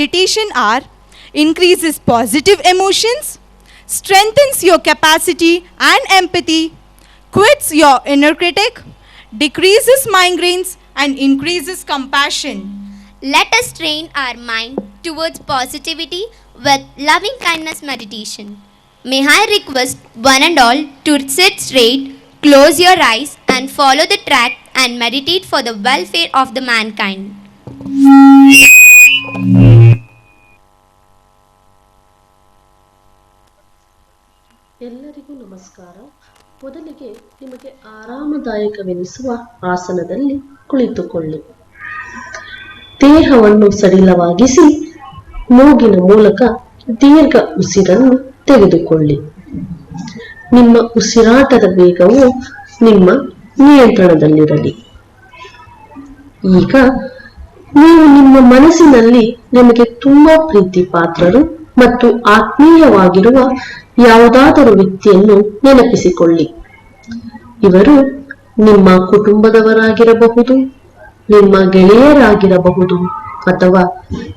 meditation are increases positive emotions, strengthens your capacity and empathy, quits your inner critic, decreases migraines, and increases compassion. Let us train our mind towards positivity with loving kindness meditation. May I request one and all to sit straight, close your eyes, and follow the track and meditate for the welfare of the mankind. ಎಲ್ಲರಿಗೂ ನಮಸ್ಕಾರ. ಮೊದಲಿಗೆ ನಿಮಗೆ ಆರಾಮದಾಯಕವೆನಿಸುವ ಆಸನದಲ್ಲಿ ಕುಳಿತುಕೊಳ್ಳಿ. ದೇಹವನ್ನು ಸಡಿಲವಾಗಿಸಿ ಮೂಗಿನ ಮೂಲಕ ದೀರ್ಘ ಉಸಿರನ್ನು ತೆಗೆದುಕೊಳ್ಳಿ. ನಿಮ್ಮ ಉಸಿರಾಟದ ವೇಗವು ನಿಮ್ಮ ನಿಯಂತ್ರಣದಲ್ಲಿರಲಿ. ಈಗ ನೀವು ನಿಮ್ಮ ಮನಸ್ಸಿನಲ್ಲಿ ನಿಮಗೆ ತುಂಬಾ ಪ್ರೀತಿ ಪಾತ್ರರು ಮತ್ತು ಆತ್ಮೀಯವಾಗಿರುವ ಯಾವುದಾದರೂ ವ್ಯಕ್ತಿಯನ್ನು ನೆನಪಿಸಿಕೊಳ್ಳಿ. ಇವರು ನಿಮ್ಮ ಕುಟುಂಬದವರಾಗಿರಬಹುದು, ನಿಮ್ಮ ಗೆಳೆಯರಾಗಿರಬಹುದು, ಅಥವಾ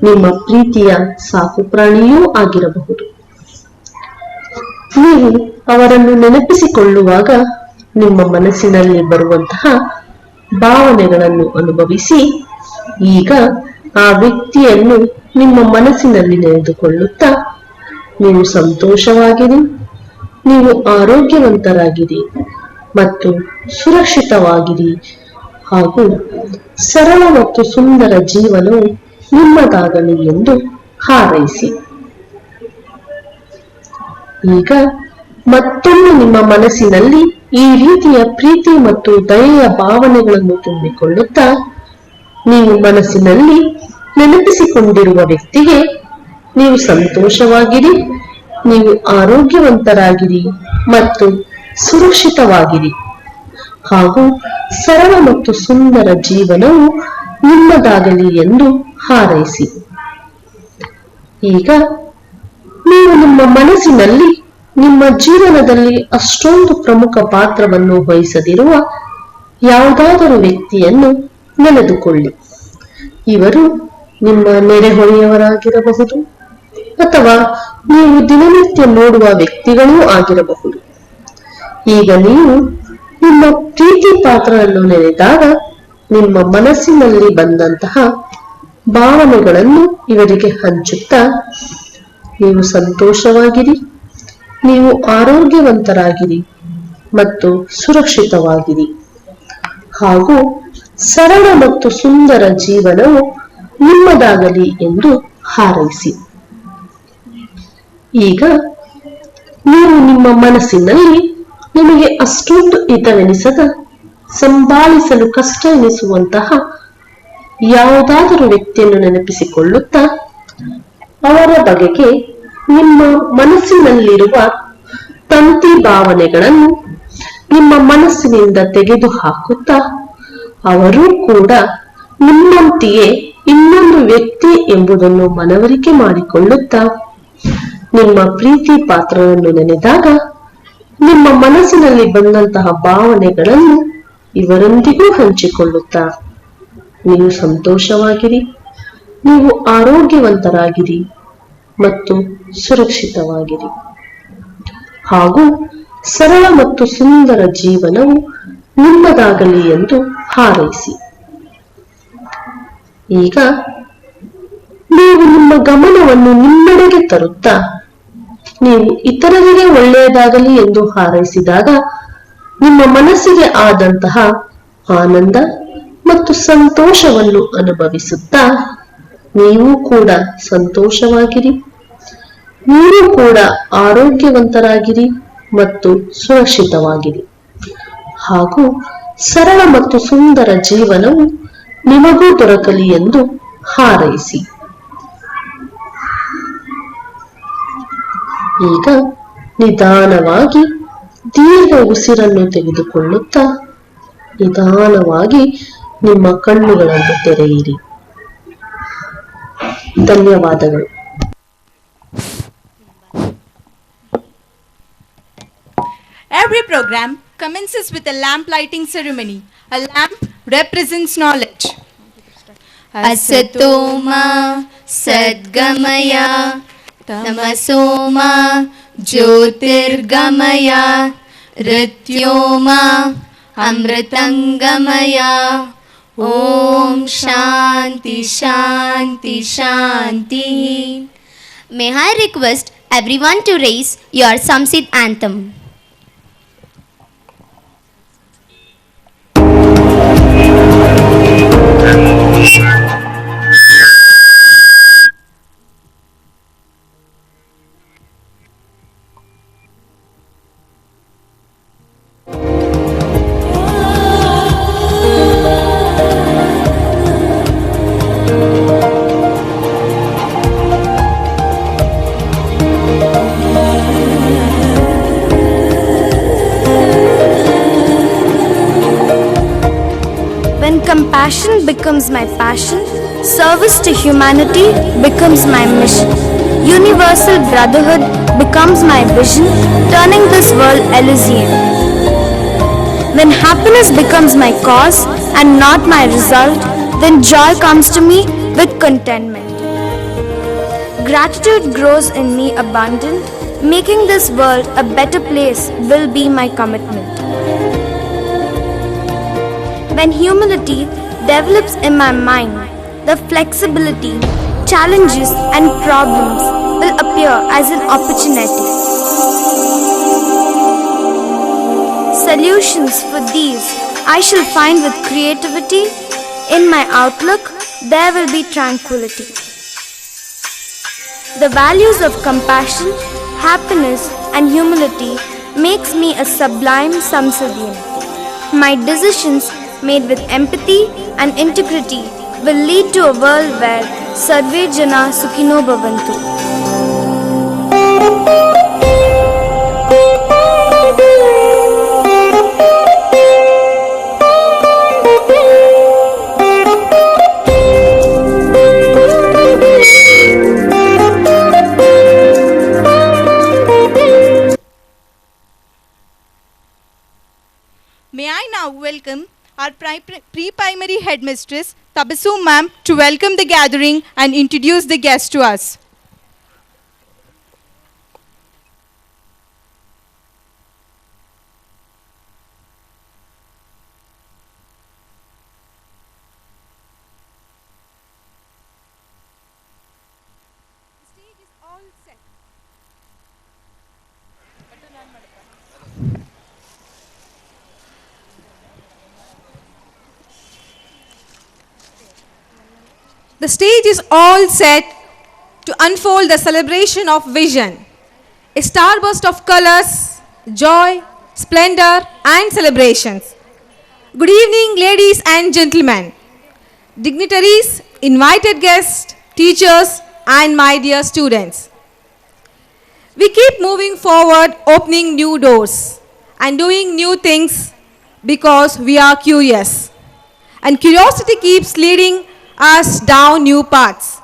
ನಿಮ್ಮ ಪ್ರೀತಿಯ ಸಾಕು ಪ್ರಾಣಿಯೂ ಆಗಿರಬಹುದು. ನೀವು ಅವರನ್ನು ನೆನಪಿಸಿಕೊಳ್ಳುವಾಗ ನಿಮ್ಮ ಮನಸ್ಸಿನಲ್ಲಿ ಬರುವಂತಹ ಭಾವನೆಗಳನ್ನು ಅನುಭವಿಸಿ. ಈಗ ಆ ವ್ಯಕ್ತಿಯನ್ನು ನಿಮ್ಮ ಮನಸ್ಸಿನಲ್ಲಿ ನೆನೆದುಕೊಳ್ಳುತ್ತಾ ನೀವು ಸಂತೋಷವಾಗಿರಿ, ನೀವು ಆರೋಗ್ಯವಂತರಾಗಿರಿ ಮತ್ತು ಸುರಕ್ಷಿತವಾಗಿರಿ ಹಾಗೂ ಸರಳ ಮತ್ತು ಸುಂದರ ಜೀವನವು ನಿಮ್ಮದಾಗಲಿ ಎಂದು ಹಾರೈಸಿ. ಈಗ ಮತ್ತೊಮ್ಮೆ ನಿಮ್ಮ ಮನಸ್ಸಿನಲ್ಲಿ ಈ ರೀತಿಯ ಪ್ರೀತಿ ಮತ್ತು ದಯೆಯ ಭಾವನೆಗಳನ್ನು ತುಂಬಿಕೊಳ್ಳುತ್ತಾ ನೀವು ಮನಸ್ಸಿನಲ್ಲಿ ನೆನಪಿಸಿಕೊಂಡಿರುವ ವ್ಯಕ್ತಿಗೆ ನೀವು ಸಂತೋಷವಾಗಿರಿ, ನೀವು ಆರೋಗ್ಯವಂತರಾಗಿರಿ ಮತ್ತು ಸುರಕ್ಷಿತವಾಗಿರಿ ಹಾಗೂ ಸರಳ ಮತ್ತು ಸುಂದರ ಜೀವನವು ನಿಮ್ಮದಾಗಲಿ ಎಂದು ಹಾರೈಸಿ. ಈಗ ನೀವು ನಿಮ್ಮ ಮನಸ್ಸಿನಲ್ಲಿ ನಿಮ್ಮ ಜೀವನದಲ್ಲಿ ಅಷ್ಟೊಂದು ಪ್ರಮುಖ ಪಾತ್ರವನ್ನು ವಹಿಸದಿರುವ ಯಾವುದಾದರೂ ವ್ಯಕ್ತಿಯನ್ನು ನೆನೆದುಕೊಳ್ಳಿ. ಇವರು ನಿಮ್ಮ ನೆರೆಹೊರೆಯವರಾಗಿರಬಹುದು ಅಥವಾ ನೀವು ದಿನನಿತ್ಯ ನೋಡುವ ವ್ಯಕ್ತಿಗಳೂ ಆಗಿರಬಹುದು. ಈಗ ನೀವು ನಿಮ್ಮ ಪ್ರೀತಿ ಪಾತ್ರವನ್ನು ನೆನೆದಾಗ ನಿಮ್ಮ ಮನಸ್ಸಿನಲ್ಲಿ ಬಂದಂತಹ ಭಾವನೆಗಳನ್ನು ಇವರಿಗೆ ಹಂಚುತ್ತಾ ನೀವು ಸಂತೋಷವಾಗಿರಿ, ನೀವು ಆರೋಗ್ಯವಂತರಾಗಿರಿ ಮತ್ತು ಸುರಕ್ಷಿತವಾಗಿರಿ ಹಾಗೂ ಸರಳ ಮತ್ತು ಸುಂದರ ಜೀವನವು ನಿಮ್ಮದಾಗಲಿ ಎಂದು ಹಾರೈಸಿ. ಈಗ ನೀವು ನಿಮ್ಮ ಮನಸ್ಸಿನಲ್ಲಿ ನಿಮಗೆ ಅಷ್ಟೊಂದು ಹಿತವೆನಿಸದ, ಸಂಭಾಳಿಸಲು ಕಷ್ಟ ಎನಿಸುವಂತಹ ಯಾವುದಾದರೂ ವ್ಯಕ್ತಿಯನ್ನು ನೆನಪಿಸಿಕೊಳ್ಳುತ್ತಾ ಅವರ ಬಗೆಗೆ ನಿಮ್ಮ ಮನಸ್ಸಿನಲ್ಲಿರುವ ತಂತಿ ಭಾವನೆಗಳನ್ನು ನಿಮ್ಮ ಮನಸ್ಸಿನಿಂದ ತೆಗೆದು ಹಾಕುತ್ತಾ ಅವರೂ ಕೂಡ ನಿಮ್ಮಂತೆಯೇ ಇನ್ನೊಂದು ವ್ಯಕ್ತಿ ಎಂಬುದನ್ನು ಮನವರಿಕೆ ಮಾಡಿಕೊಳ್ಳುತ್ತಾ ನಿಮ್ಮ ಪ್ರೀತಿ ಪಾತ್ರವನ್ನು ನೆನೆದಾಗ ನಿಮ್ಮ ಮನಸ್ಸಿನಲ್ಲಿ ಬಂದಂತಹ ಭಾವನೆಗಳನ್ನು ಇವರೊಂದಿಗೂ ಹಂಚಿಕೊಳ್ಳುತ್ತಾ ನೀವು ಸಂತೋಷವಾಗಿರಿ, ನೀವು ಆರೋಗ್ಯವಂತರಾಗಿರಿ ಮತ್ತು ಸುರಕ್ಷಿತವಾಗಿರಿ ಹಾಗೂ ಸರಳ ಮತ್ತು ಸುಂದರ ಜೀವನವು ನಿಮ್ಮದಾಗಲಿ ಎಂದು ಹಾರೈಸಿ. ಈಗ ನೀವು ನಿಮ್ಮ ಗಮನವನ್ನು ನಿಮ್ಮೆಡೆಗೆ ತರುತ್ತಾ ನೀವು ಇತರರಿಗೆ ಒಳ್ಳೆಯದಾಗಲಿ ಎಂದು ಹಾರೈಸಿದಾಗ ನಿಮ್ಮ ಮನಸ್ಸಿಗೆ ಆದಂತಹ ಆನಂದ ಮತ್ತು ಸಂತೋಷವನ್ನು ಅನುಭವಿಸುತ್ತಾ ನೀವು ಕೂಡ ಸಂತೋಷವಾಗಿರಿ, ನೀವು ಕೂಡ ಆರೋಗ್ಯವಂತರಾಗಿರಿ ಮತ್ತು ಸುರಕ್ಷಿತವಾಗಿರಿ ಹಾಗೂ ಸರಳ ಮತ್ತು ಸುಂದರ ಜೀವನವು ನಿಮಗೂ ದೊರಕಲಿ ಎಂದು ಹಾರೈಸಿ. ಈಗ ನಿಧಾನವಾಗಿ ದೀರ್ಘ ಉಸಿರನ್ನು ತೆಗೆದುಕೊಳ್ಳುತ್ತಾ ನಿಧಾನವಾಗಿ ನಿಮ್ಮ ಕಣ್ಣುಗಳನ್ನು ತೆರೆಯಿರಿ. ಧನ್ಯವಾದಗಳು. Every program commences with a lamp lighting ceremony. A lamp represents knowledge. असतो मा सद्गमय तमसो मा ज्योतिर्गमय मृत्योर्मा अमृतंगमय ओम शांति शांति शांति. May I request everyone to raise your Samsid anthem. When compassion becomes my passion, service to humanity becomes my mission. Universal brotherhood becomes my vision, turning this world Elysian. When happiness becomes my cause and not my result, then joy comes to me with contentment. Gratitude grows in me abundant, making this world a better place will be my commitment. When humility develops in my mind, the flexibility, challenges and problems will appear as an opportunity. Solutions for these I shall find with creativity. In my outlook, there will be tranquility. The values of compassion, happiness and humility makes me a sublime Samsadian. My decisions made with empathy and integrity will lead to a world where Sarve Jana Sukhino Bhavantu. May I now welcome our pre-primary headmistress, Tabassum ma'am, to welcome the gathering and introduce the guests to us. The stage is all set. The stage is all set to unfold the celebration of vision, a starburst of colors, joy, splendor, and celebrations. Good evening, ladies and gentlemen, dignitaries, invited guests, teachers, and my dear students. We keep moving forward, opening new doors and doing new things because we are curious. And curiosity keeps leading us down new paths.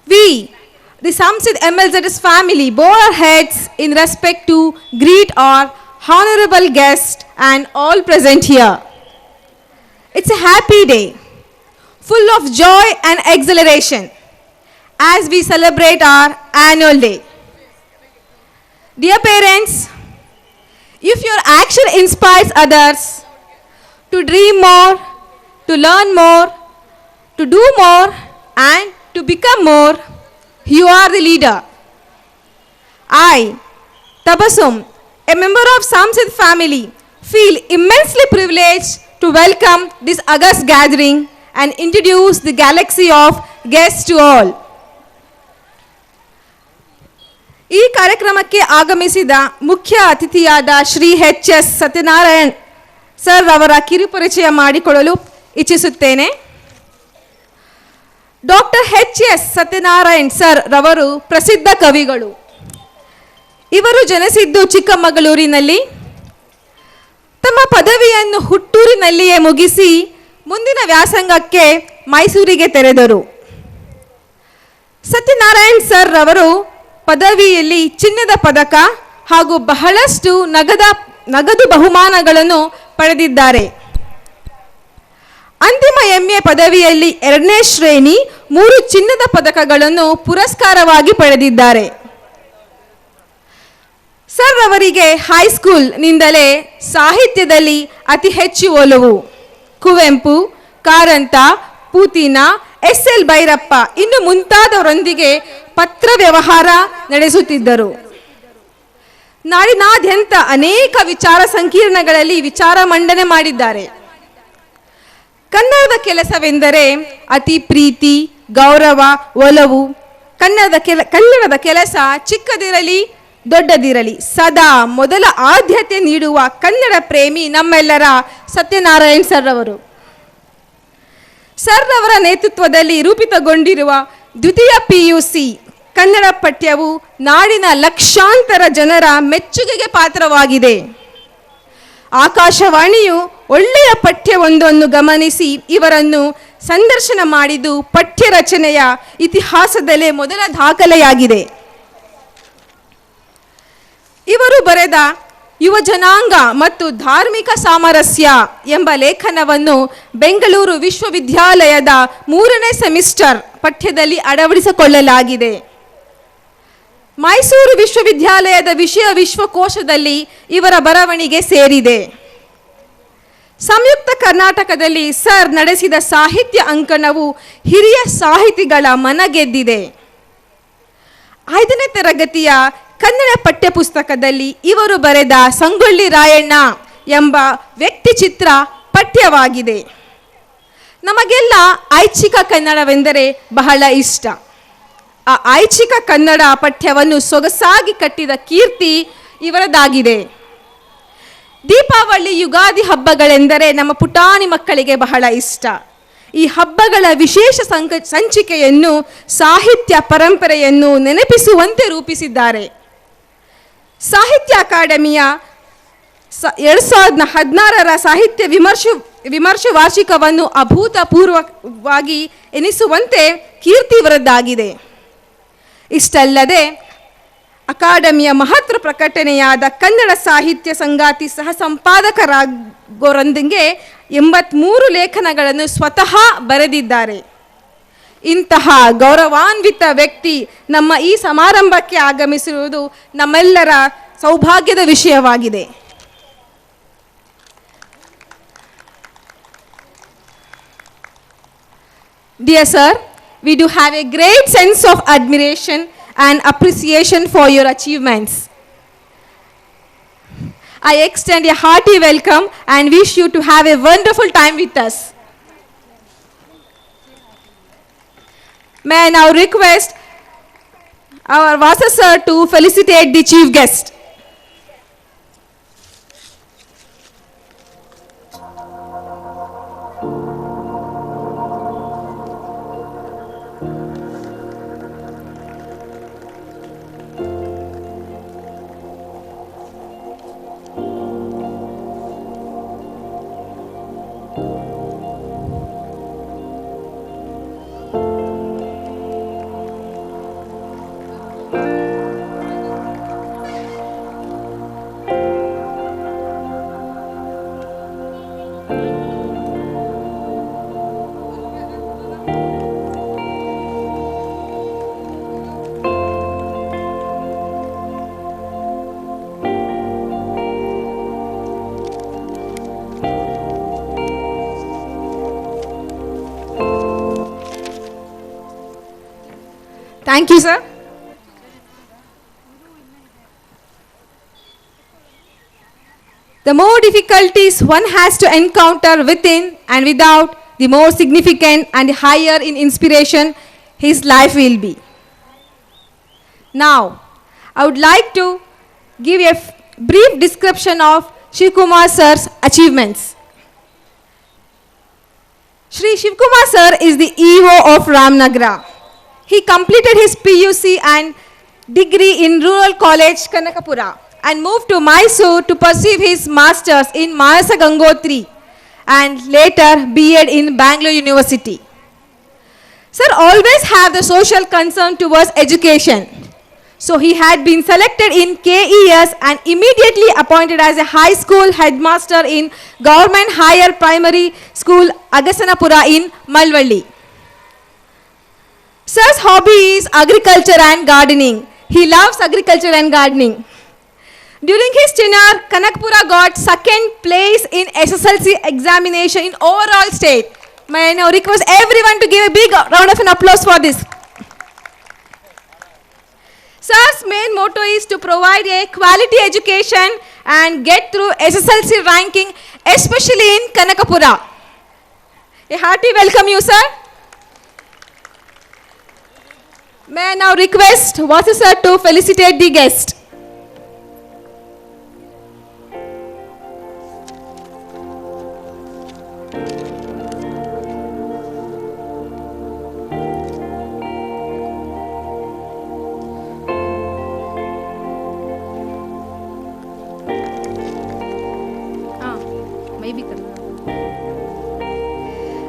We, the Samsid MLZS family, bow our heads in respect to greet our honorable guests and all present here. It's a happy day, full of joy and exhilaration as we celebrate our annual day. Dear parents, if your action inspires others to dream more, to learn more, to do more and to become more, you are the leader. I, Tabassum, a member of Samsid family, feel immensely privileged to welcome this august gathering and introduce the galaxy of guests to all. ಈ ಕಾರ್ಯಕ್ರಮಕ್ಕೆ ಆಗಮಿಸಿದ ಮುಖ್ಯ ಅತಿಥಿಯಾದ Shri ಎಚ್.ಎಸ್. Satyanarayan sir ಅವರ ಕಿರುಪರಿಚಯ ಮಾಡಿಕೊಳ್ಳಲು ಇಚ್ಛಿಸುತ್ತೇನೆ. Doctor ಎಚ್.ಎಸ್. Satyanarayan sir ರವರು ಪ್ರಸಿದ್ಧ ಕವಿಗಳು. ಇವರು ಜನಿಸಿದ್ದು ಚಿಕ್ಕಮಗಳೂರಿನಲ್ಲಿ. ತಮ್ಮ ಪದವಿಯನ್ನು ಹುಟ್ಟೂರಿನಲ್ಲಿಯೇ ಮುಗಿಸಿ ಮುಂದಿನ ವ್ಯಾಸಂಗಕ್ಕೆ ಮೈಸೂರಿಗೆ ತೆರೆದರು. ಸತ್ಯನಾರಾಯಣ್ ಸರ್ ರವರು ಪದವಿಯಲ್ಲಿ ಚಿನ್ನದ ಪದಕ ಹಾಗೂ ಬಹಳಷ್ಟು ನಗದು ಬಹುಮಾನಗಳನ್ನು ಪಡೆದಿದ್ದಾರೆ. ಅಂತಿಮ MA ಪದವಿಯಲ್ಲಿ 2ನೇ ಶ್ರೇಣಿ 3 ಚಿನ್ನದ ಪದಕಗಳನ್ನು ಪುರಸ್ಕಾರವಾಗಿ ಪಡೆದಿದ್ದಾರೆ. ಸರ್ ಅವರಿಗೆ ಹೈಸ್ಕೂಲ್ನಿಂದಲೇ ಸಾಹಿತ್ಯದಲ್ಲಿ ಅತಿ ಹೆಚ್ಚು ಒಲವು. ಕುವೆಂಪು, ಕಾರಂತ, ಪೂತಿನ, SL ಭೈರಪ್ಪ ಇನ್ನು ಮುಂತಾದವರೊಂದಿಗೆ ಪತ್ರ ವ್ಯವಹಾರ ನಡೆಸುತ್ತಿದ್ದರು. ನಾಡಿನಾದ್ಯಂತ ಅನೇಕ ವಿಚಾರ ಸಂಕಿರಣಗಳಲ್ಲಿ ವಿಚಾರ ಮಂಡನೆ ಮಾಡಿದ್ದಾರೆ. ಕನ್ನಡದ ಕೆಲಸವೆಂದರೆ ಅತಿ ಪ್ರೀತಿ, ಗೌರವ, ಒಲವು. ಕನ್ನಡದ ಕೆಲಸ ಚಿಕ್ಕದಿರಲಿ ದೊಡ್ಡದಿರಲಿ ಸದಾ ಮೊದಲ ಆದ್ಯತೆ ನೀಡುವ ಕನ್ನಡ ಪ್ರೇಮಿ ನಮ್ಮೆಲ್ಲರ ಸತ್ಯನಾರಾಯಣ್ ಸರ್ ಅವರು. ಸರ್ ಅವರ ನೇತೃತ್ವದಲ್ಲಿ ರೂಪಿತಗೊಂಡಿರುವ ದ್ವಿತೀಯ PUC ಕನ್ನಡ ಪಠ್ಯವು ನಾಡಿನ ಲಕ್ಷಾಂತರ ಜನರ ಮೆಚ್ಚುಗೆಗೆ ಪಾತ್ರವಾಗಿದೆ. ಆಕಾಶವಾಣಿಯು ಒಳ್ಳೆಯ ಪಠ್ಯವೊಂದನ್ನು ಗಮನಿಸಿ ಇವರನ್ನು ಸಂದರ್ಶನ ಮಾಡಿದ್ದು ಪಠ್ಯ ರಚನೆಯ ಇತಿಹಾಸದಲ್ಲೇ ಮೊದಲ ದಾಖಲೆಯಾಗಿದೆ. ಇವರು ಬರೆದ ಯುವ ಜನಾಂಗ ಮತ್ತು ಧಾರ್ಮಿಕ ಸಾಮರಸ್ಯ ಎಂಬ ಲೇಖನವನ್ನು ಬೆಂಗಳೂರು ವಿಶ್ವವಿದ್ಯಾಲಯದ 3ನೇ ಸೆಮಿಸ್ಟರ್ ಪಠ್ಯದಲ್ಲಿ ಅಳವಡಿಸಿಕೊಳ್ಳಲಾಗಿದೆ. ಮೈಸೂರು ವಿಶ್ವವಿದ್ಯಾಲಯದ ವಿಷಯ ವಿಶ್ವಕೋಶದಲ್ಲಿ ಇವರ ಬರವಣಿಗೆ ಸೇರಿದೆ. ಸಂಯುಕ್ತ ಕರ್ನಾಟಕದಲ್ಲಿ ಸರ್ ನಡೆಸಿದ ಸಾಹಿತ್ಯ ಅಂಕಣವು ಹಿರಿಯ ಸಾಹಿತಿಗಳ ಮನಗೆದ್ದಿದೆ. 5ನೇ ತರಗತಿಯ ಕನ್ನಡ ಪಠ್ಯಪುಸ್ತಕದಲ್ಲಿ ಇವರು ಬರೆದ ಸಂಗೊಳ್ಳಿ ರಾಯಣ್ಣ ಎಂಬ ವ್ಯಕ್ತಿ ಚಿತ್ರ ಪಠ್ಯವಾಗಿದೆ. ನಮಗೆಲ್ಲ ಐಚ್ಛಿಕ ಕನ್ನಡವೆಂದರೆ ಬಹಳ ಇಷ್ಟ. ಆ ಐಚ್ಛಿಕ ಕನ್ನಡ ಪಠ್ಯವನ್ನು ಸೊಗಸಾಗಿ ಕಟ್ಟಿದ ಕೀರ್ತಿ ಇವರದಾಗಿದೆ. ದೀಪಾವಳಿ, ಯುಗಾದಿ ಹಬ್ಬಗಳೆಂದರೆ ನಮ್ಮ ಪುಟಾಣಿ ಮಕ್ಕಳಿಗೆ ಬಹಳ ಇಷ್ಟ. ಈ ಹಬ್ಬಗಳ ವಿಶೇಷ ಸಂಚಿಕೆಯನ್ನು ಸಾಹಿತ್ಯ ಪರಂಪರೆಯನ್ನು ನೆನಪಿಸುವಂತೆ ರೂಪಿಸಿದ್ದಾರೆ. ಸಾಹಿತ್ಯ ಅಕಾಡೆಮಿಯ 2016ರ ಸಾಹಿತ್ಯ ವಿಮರ್ಶೆ ವಾರ್ಷಿಕವನ್ನು ಅಭೂತಪೂರ್ವವಾಗಿ ಎನಿಸುವಂತೆ ಕೀರ್ತಿ ಇವರದ್ದಾಗಿದೆ. ಇಷ್ಟಲ್ಲದೆ ಅಕಾಡೆಮಿಯ ಮಹತ್ವ ಪ್ರಕಟಣೆಯಾದ ಕನ್ನಡ ಸಾಹಿತ್ಯ ಸಂಗಾತಿ ಸಹ ಸಂಪಾದಕರಾಗೋರೊಂದಿಗೆ 83 ಲೇಖನಗಳನ್ನು ಸ್ವತಃ ಬರೆದಿದ್ದಾರೆ. ಇಂತಹ ಗೌರವಾನ್ವಿತ ವ್ಯಕ್ತಿ ನಮ್ಮ ಈ ಸಮಾರಂಭಕ್ಕೆ ಆಗಮಿಸಿರುವುದು ನಮ್ಮೆಲ್ಲರ ಸೌಭಾಗ್ಯದ ವಿಷಯವಾಗಿದೆ. Dear sir, we do have a great sense of admiration and appreciation for your achievements. I extend a hearty welcome and wish you to have a wonderful time with us. May I now request our Vasa sir to felicitate the chief guest. Thank you, sir. The more difficulties one has to encounter within and without, the more significant and higher in inspiration his life will be. Now, I would like to give a brief description of Shivkumar sir's achievements. Shri Shivkumar sir is the EO of Ramnagra. He completed his PUC and degree in Rural College, Kanakapura, and moved to Mysore to pursue his masters in Manasa Gangotri and later B.Ed in Bangalore University. Sir always have the social concern towards education. So he had been selected in KES and immediately appointed as a high school headmaster in Government Higher Primary School Agasanapura in Malvalli. Sir's hobby is agriculture and gardening. He loves agriculture and gardening. During his tenure, Kanakpura got second place in SSLC examination in overall state. May I now request everyone to give a big round of an applause for this. Sir's main motto is to provide a quality education and get through SSLC ranking, especially in Kanakapura. A hearty welcome you, sir. May I now request Vasu sir to felicitate the guest.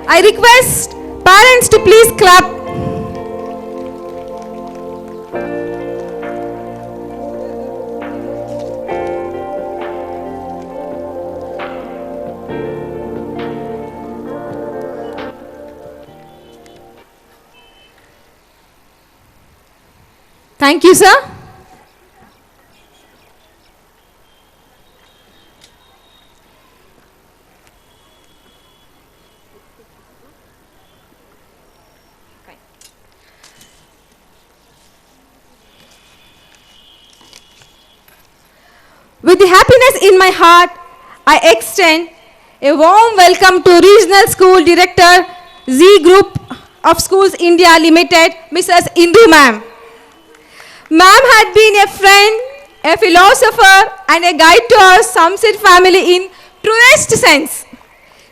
I request parents to please clap. Thank you, sir. With the happiness in my heart, I extend a warm welcome to Regional School Director, Z Group of Schools India Limited, Mrs. Indu ma'am. Ma'am had been a friend, a philosopher and a guide to our Samsid family in truest sense.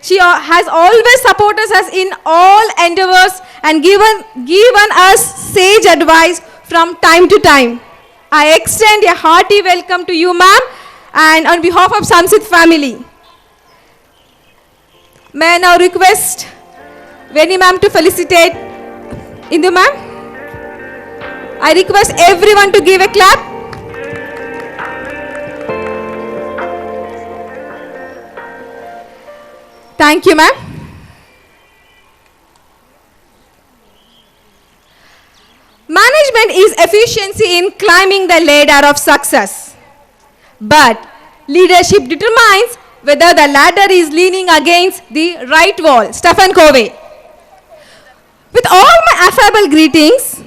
She has always supported us in all endeavors and given us sage advice from time to time. I extend a hearty welcome to you, ma'am, and on behalf of Samsid family. May I now request Veni ma'am to felicitate Indu ma'am. I request everyone to give a clap. Thank you, ma'am. Management is efficiency in climbing the ladder of success. But leadership determines whether the ladder is leaning against the right wall. Stephen Covey. With all my affable greetings,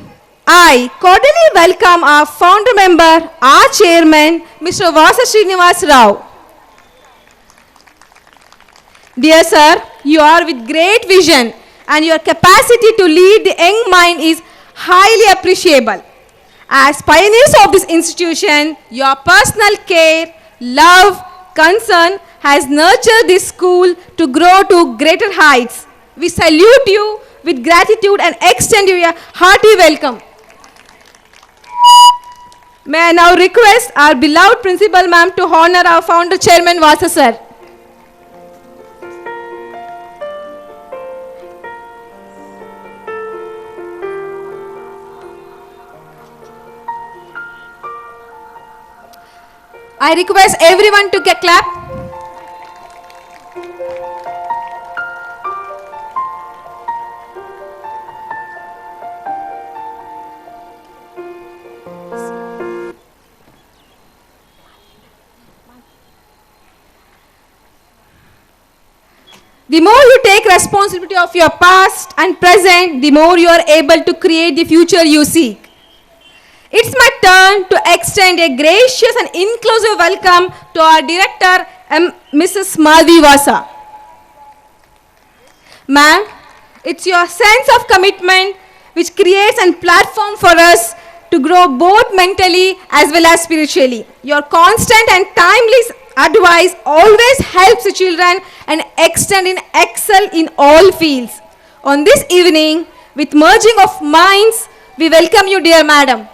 I cordially welcome our founder member, our chairman, Mr. Vasa Srinivas Rao. Dear sir, you are with great vision and your capacity to lead the young mind is highly appreciable. As pioneers of this institution, your personal care, love, concern has nurtured this school to grow to greater heights. We salute you with gratitude and extend you a hearty welcome. May I now request our beloved principal ma'am to honor our founder chairman Vasa sir. I request everyone to clap. The more you take responsibility of your past and present, the more you are able to create the future you seek. It's my turn to extend a gracious and inclusive welcome to our director, Mrs. Madhvi Vasa. Ma'am, it's your sense of commitment which creates a platform for us to grow both mentally as well as spiritually. Your constant and timely advice always helps the children and excel in all fields. On this evening, with merging of minds, we welcome you, dear madam.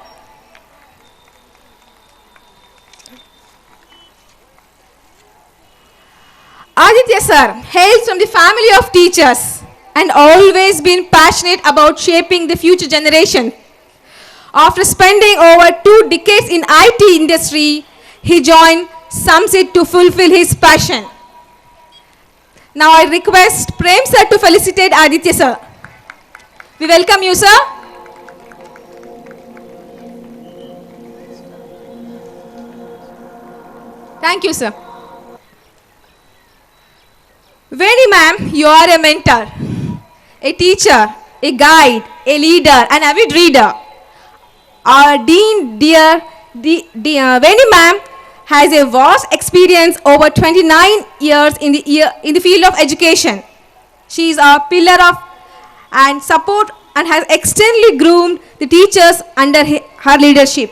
Aditya sir hails from the family of teachers and always been passionate about shaping the future generation. After spending over 2 decades in IT industry, he joined Sumsit to fulfill his passion. Now I request Prem sir to felicitate Aditya sir. We welcome you, sir. Thank you, sir. Veni ma'am, you are a mentor, a teacher, a guide, a leader, an avid reader. Our Dean, Veni ma'am, has a vast experience over 29 years in the field of education. She is a pillar of and support and has extensively groomed the teachers under her leadership.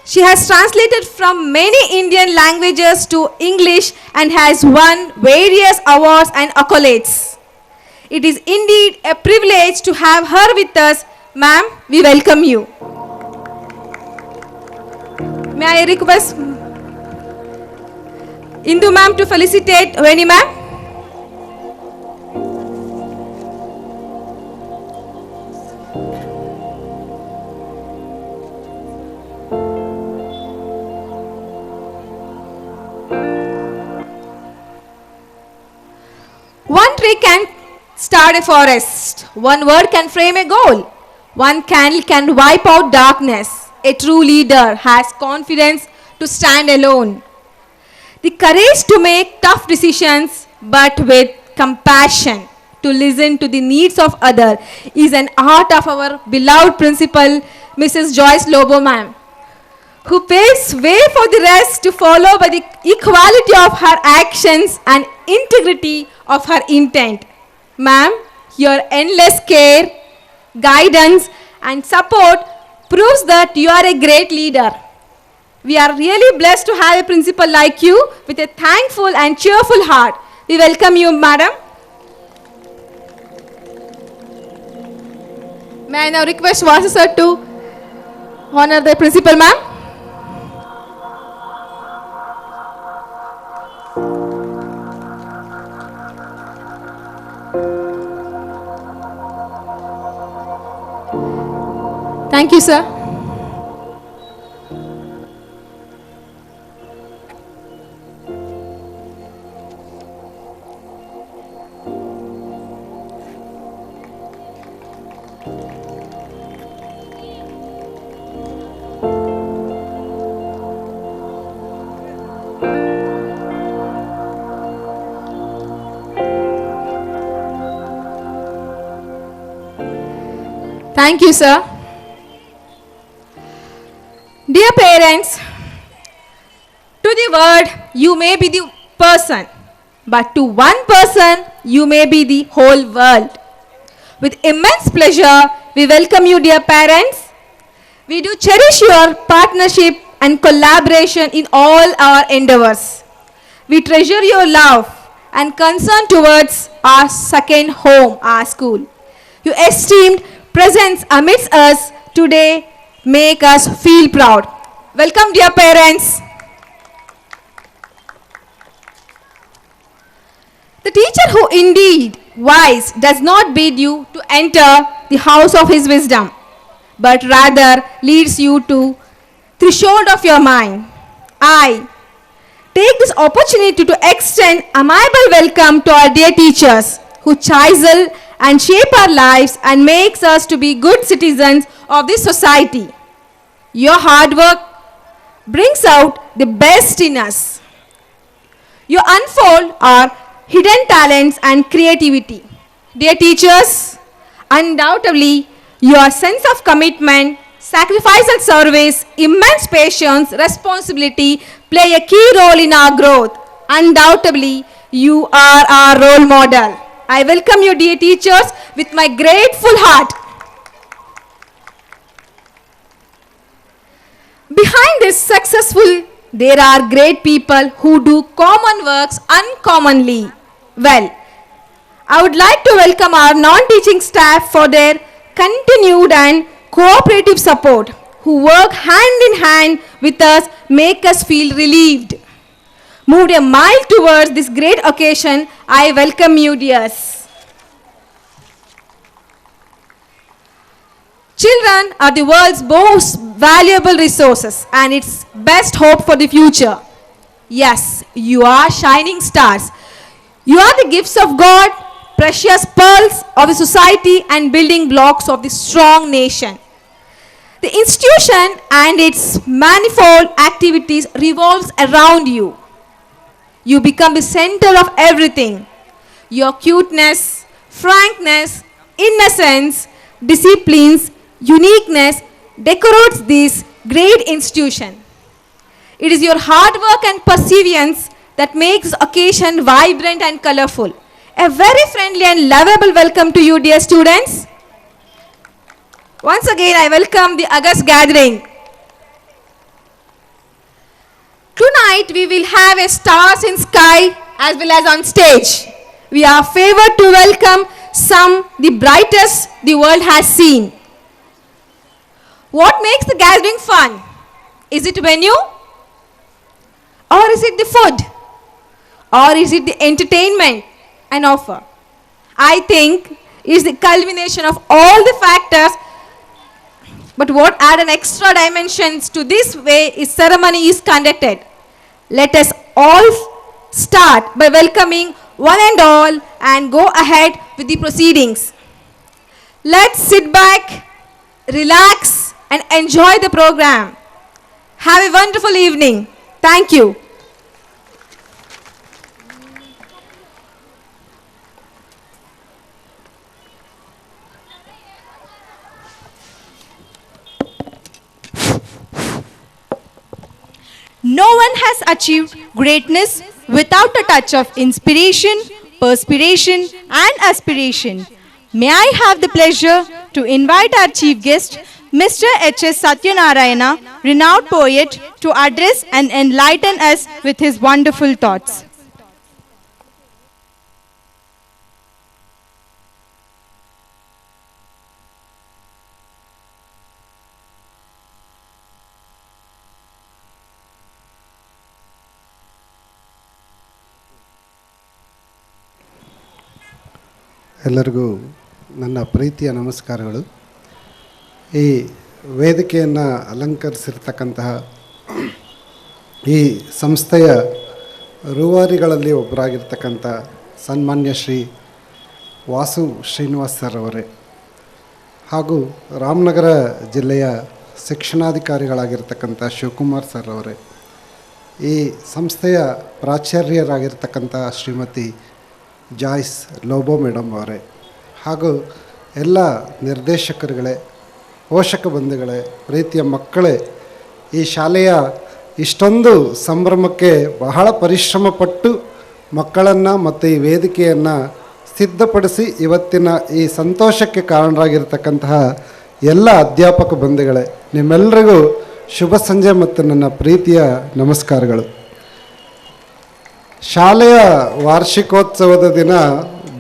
She has translated from many Indian languages to English and has won various awards and accolades. It is indeed a privilege to have her with us. Ma'am, we welcome you. May I request Indu ma'am to felicitate Veni ma'am? One tree can start a forest. One word can frame a goal. One candle can wipe out darkness. A true leader has confidence to stand alone, the courage to make tough decisions, but with compassion to listen to the needs of others is an art of our beloved principal, Mrs. Joyce Lobo ma'am, who paves way for the rest to follow by the equality of her actions and integrity of her intent. Ma'am, your endless care, guidance and support proves that you are a great leader. We are really blessed to have a principal like you with a thankful and cheerful heart. We welcome you, madam. May I now request Vasu sir to honor the principal, ma'am? Thank you, sir. Thank you, sir. Dear parents, to the world, you may be the person, but to one person, you may be the whole world. With immense pleasure, we welcome you, dear parents. We do cherish your partnership and collaboration in all our endeavors. We treasure your love and concern towards our second home, our school. Your esteemed presence amidst us today make us feel proud. Welcome, dear parents. The teacher who indeed wise does not bid you to enter the house of his wisdom, but rather leads you to threshold of your mind. I take this opportunity to extend a amiable welcome to our dear teachers who chisel and shape our lives and makes us to be good citizens of this society. Your hard work brings out the best in us. You unfold our hidden talents and creativity. Dear teachers, undoubtedly your sense of commitment, sacrificial service, immense patience, responsibility play a key role in our growth. Undoubtedly, you are our role model. I welcome you, dear teachers, with my grateful heart. Behind this successful, there are great people who do common works uncommonly well. I would like to welcome our non-teaching staff for their continued and cooperative support, who work hand in hand with us, make us feel relieved. Moved a mile towards this great occasion, I welcome you, dears. Children are the world's most valuable resources and its best hope for the future. Yes, you are shining stars. You are the gifts of God, precious pearls of the society and building blocks of the strong nation. The institution and its manifold activities revolves around you. You become the center of everything. Your cuteness, frankness, innocence, disciplines, uniqueness decorates this great institution. It is your hard work and perseverance that makes the occasion vibrant and colorful. A very friendly and lovable welcome to you, dear students. Once again, I welcome the August gathering. Tonight, we will have a stars in sky as well as on stage. We are favored to welcome some the brightest the world has seen. What makes the gathering fun? Is it venue? Or is it the food? Or is it the entertainment and offer? I think it is the culmination of all the factors. But what add an extra dimensions to this way is ceremony is conducted. Let us all start by welcoming one and all and go ahead with the proceedings. Let's sit back, relax and enjoy the program. Have a wonderful evening. Thank you. No one has achieved greatness without a touch of inspiration, perspiration, and aspiration. May I have the pleasure to invite our chief guest, Mr. H.S. Satyanarayana, renowned poet, to address and enlighten us with his wonderful thoughts. ಎಲ್ಲರಿಗೂ ನನ್ನ ಪ್ರೀತಿಯ ನಮಸ್ಕಾರಗಳು. ಈ ವೇದಿಕೆಯನ್ನು ಅಲಂಕರಿಸಿರ್ತಕ್ಕಂತಹ ಈ ಸಂಸ್ಥೆಯ ರೂವಾರಿಗಳಲ್ಲಿ ಒಬ್ಬರಾಗಿರ್ತಕ್ಕಂಥ ಸನ್ಮಾನ್ಯ Shri Vasu Srinivas sir ಅವರೇ ಹಾಗೂ ರಾಮನಗರ ಜಿಲ್ಲೆಯ ಶಿಕ್ಷಣಾಧಿಕಾರಿಗಳಾಗಿರ್ತಕ್ಕಂಥ ಶಿವಕುಮಾರ್ ಸರ್ ಅವರೇ, ಈ ಸಂಸ್ಥೆಯ ಪ್ರಾಚಾರ್ಯರಾಗಿರ್ತಕ್ಕಂಥ ಶ್ರೀಮತಿ ಜಾಯ್ಸ್ ಲೋಬೋ ಮೇಡಮ್ ಅವರೇ ಹಾಗೂ ಎಲ್ಲ ನಿರ್ದೇಶಕರುಗಳೇ, ಪೋಷಕ ಬಂಧುಗಳೇ, ಪ್ರೀತಿಯ ಮಕ್ಕಳೇ, ಈ ಶಾಲೆಯ ಇಷ್ಟೊಂದು ಸಂಭ್ರಮಕ್ಕೆ ಬಹಳ ಪರಿಶ್ರಮಪಟ್ಟು ಮಕ್ಕಳನ್ನು ಮತ್ತು ಈ ವೇದಿಕೆಯನ್ನು ಸಿದ್ಧಪಡಿಸಿ ಇವತ್ತಿನ ಈ ಸಂತೋಷಕ್ಕೆ ಕಾರಣರಾಗಿರ್ತಕ್ಕಂತಹ ಎಲ್ಲ ಅಧ್ಯಾಪಕ ಬಂಧುಗಳೇ, ನಿಮ್ಮೆಲ್ಲರಿಗೂ ಶುಭ ಸಂಜೆ ಮತ್ತು ನನ್ನ ಪ್ರೀತಿಯ ನಮಸ್ಕಾರಗಳು. ಶಾಲೆಯ ವಾರ್ಷಿಕೋತ್ಸವದ ದಿನ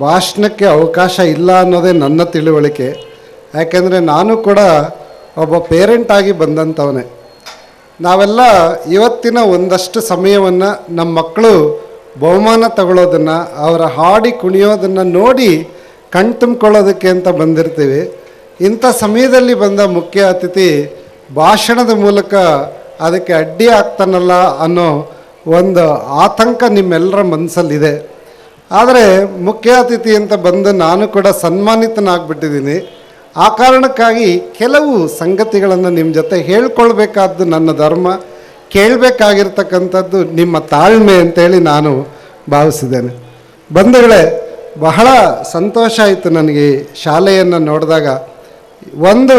ಭಾಷಣಕ್ಕೆ ಅವಕಾಶ ಇಲ್ಲ ಅನ್ನೋದೇ ನನ್ನ ತಿಳುವಳಿಕೆ. ಯಾಕೆಂದರೆ ನಾನು ಕೂಡ ಒಬ್ಬ ಪೇರೆಂಟ್ ಆಗಿ ಬಂದಂಥವನೇ. ನಾವೆಲ್ಲ ಇವತ್ತಿನ ಒಂದಷ್ಟು ಸಮಯವನ್ನು ನಮ್ಮ ಮಕ್ಕಳು ಬಹುಮಾನ ತಗೊಳ್ಳೋದನ್ನು, ಅವರ ಹಾಡಿ ಕುಣಿಯೋದನ್ನು ನೋಡಿ ಕಣ್ತುಂಬ್ಕೊಳ್ಳೋದಕ್ಕೆ ಅಂತ ಬಂದಿರ್ತೀವಿ. ಇಂಥ ಸಮಯದಲ್ಲಿ ಬಂದ ಮುಖ್ಯ ಅತಿಥಿ ಭಾಷಣದ ಮೂಲಕ ಅದಕ್ಕೆ ಅಡ್ಡಿ ಆಗ್ತಾನಲ್ಲ ಅನ್ನೋ ಒಂದು ಆತಂಕ ನಿಮ್ಮೆಲ್ಲರ ಮನಸ್ಸಲ್ಲಿದೆ. ಆದರೆ ಮುಖ್ಯ ಅತಿಥಿ ಅಂತ ಬಂದು ನಾನು ಕೂಡ ಸನ್ಮಾನಿತನಾಗ್ಬಿಟ್ಟಿದ್ದೀನಿ. ಆ ಕಾರಣಕ್ಕಾಗಿ ಕೆಲವು ಸಂಗತಿಗಳನ್ನು ನಿಮ್ಮ ಜೊತೆ ಹೇಳ್ಕೊಳ್ಬೇಕಾದ್ದು ನನ್ನ ಧರ್ಮ, ಕೇಳಬೇಕಾಗಿರ್ತಕ್ಕಂಥದ್ದು ನಿಮ್ಮ ತಾಳ್ಮೆ ಅಂತೇಳಿ ನಾನು ಭಾವಿಸಿದ್ದೇನೆ. ಬಂಧುಗಳೇ, ಬಹಳ ಸಂತೋಷ ಆಯಿತು ನನಗೆ ಶಾಲೆಯನ್ನು ನೋಡಿದಾಗ. ಒಂದು